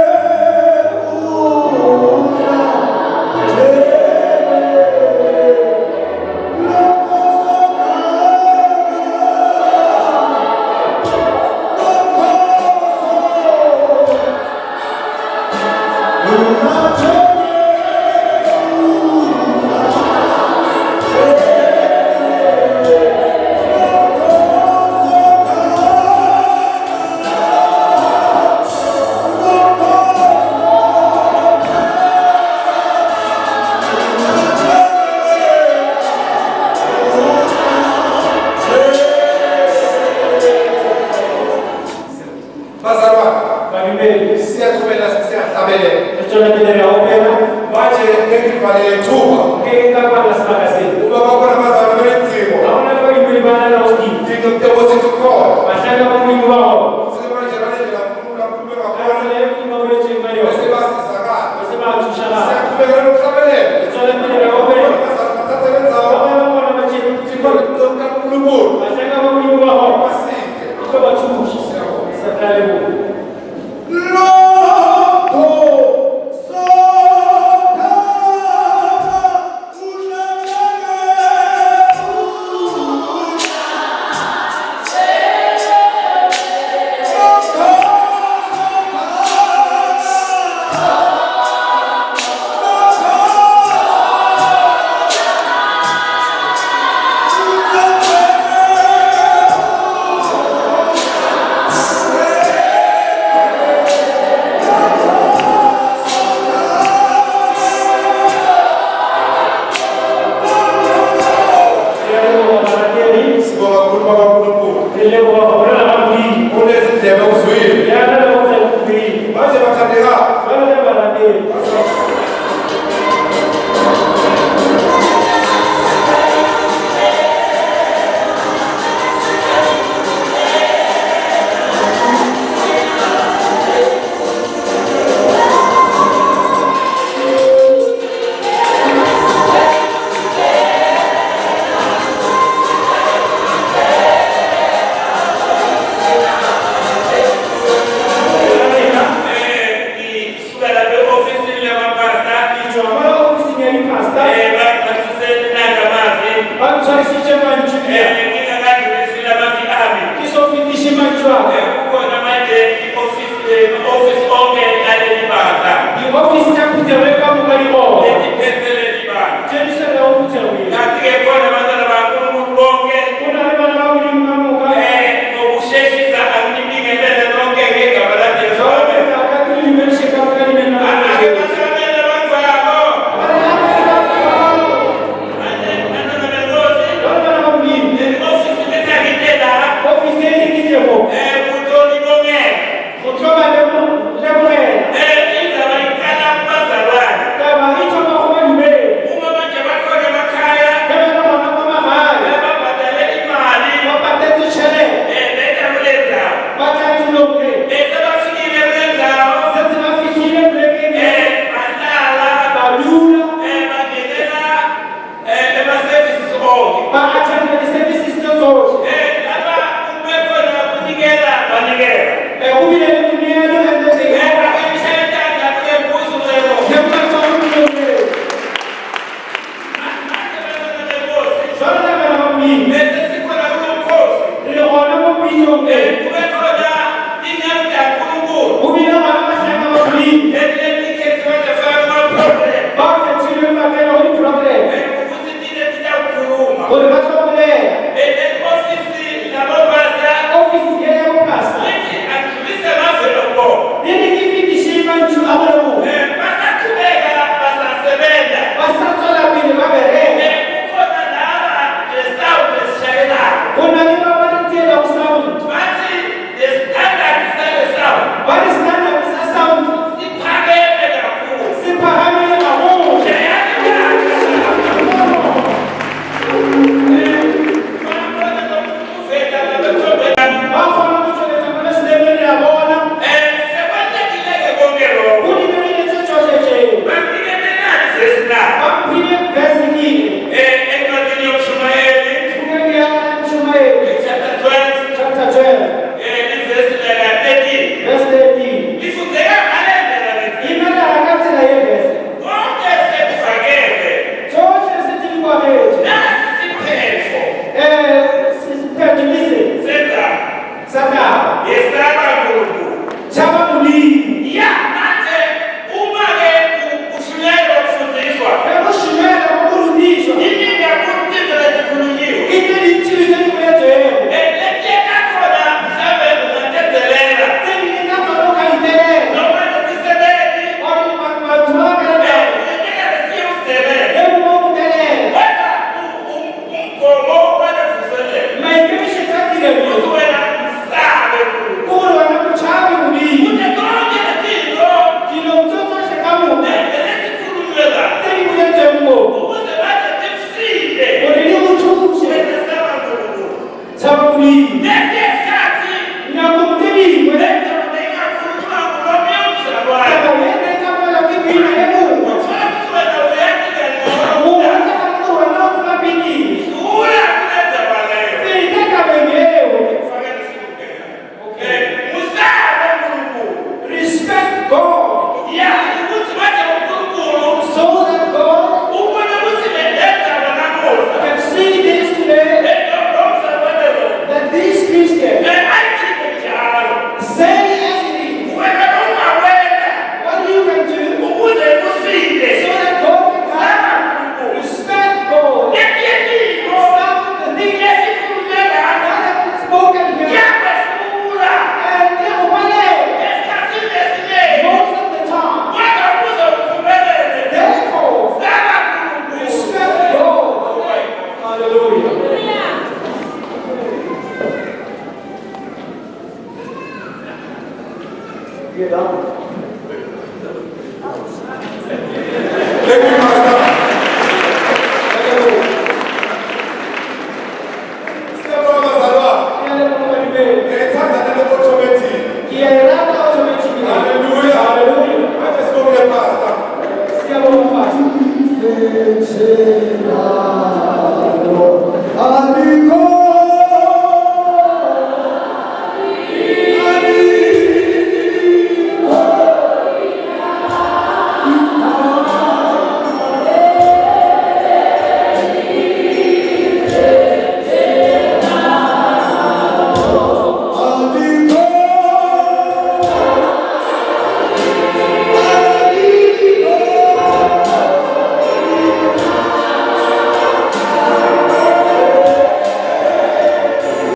So that God can see this today, that these Christians say as it is, what you can do so that God can come, respect God, stop the things that have been spoken here, and everybody, most of the time, therefore, respect God. Hallelujah. Get down.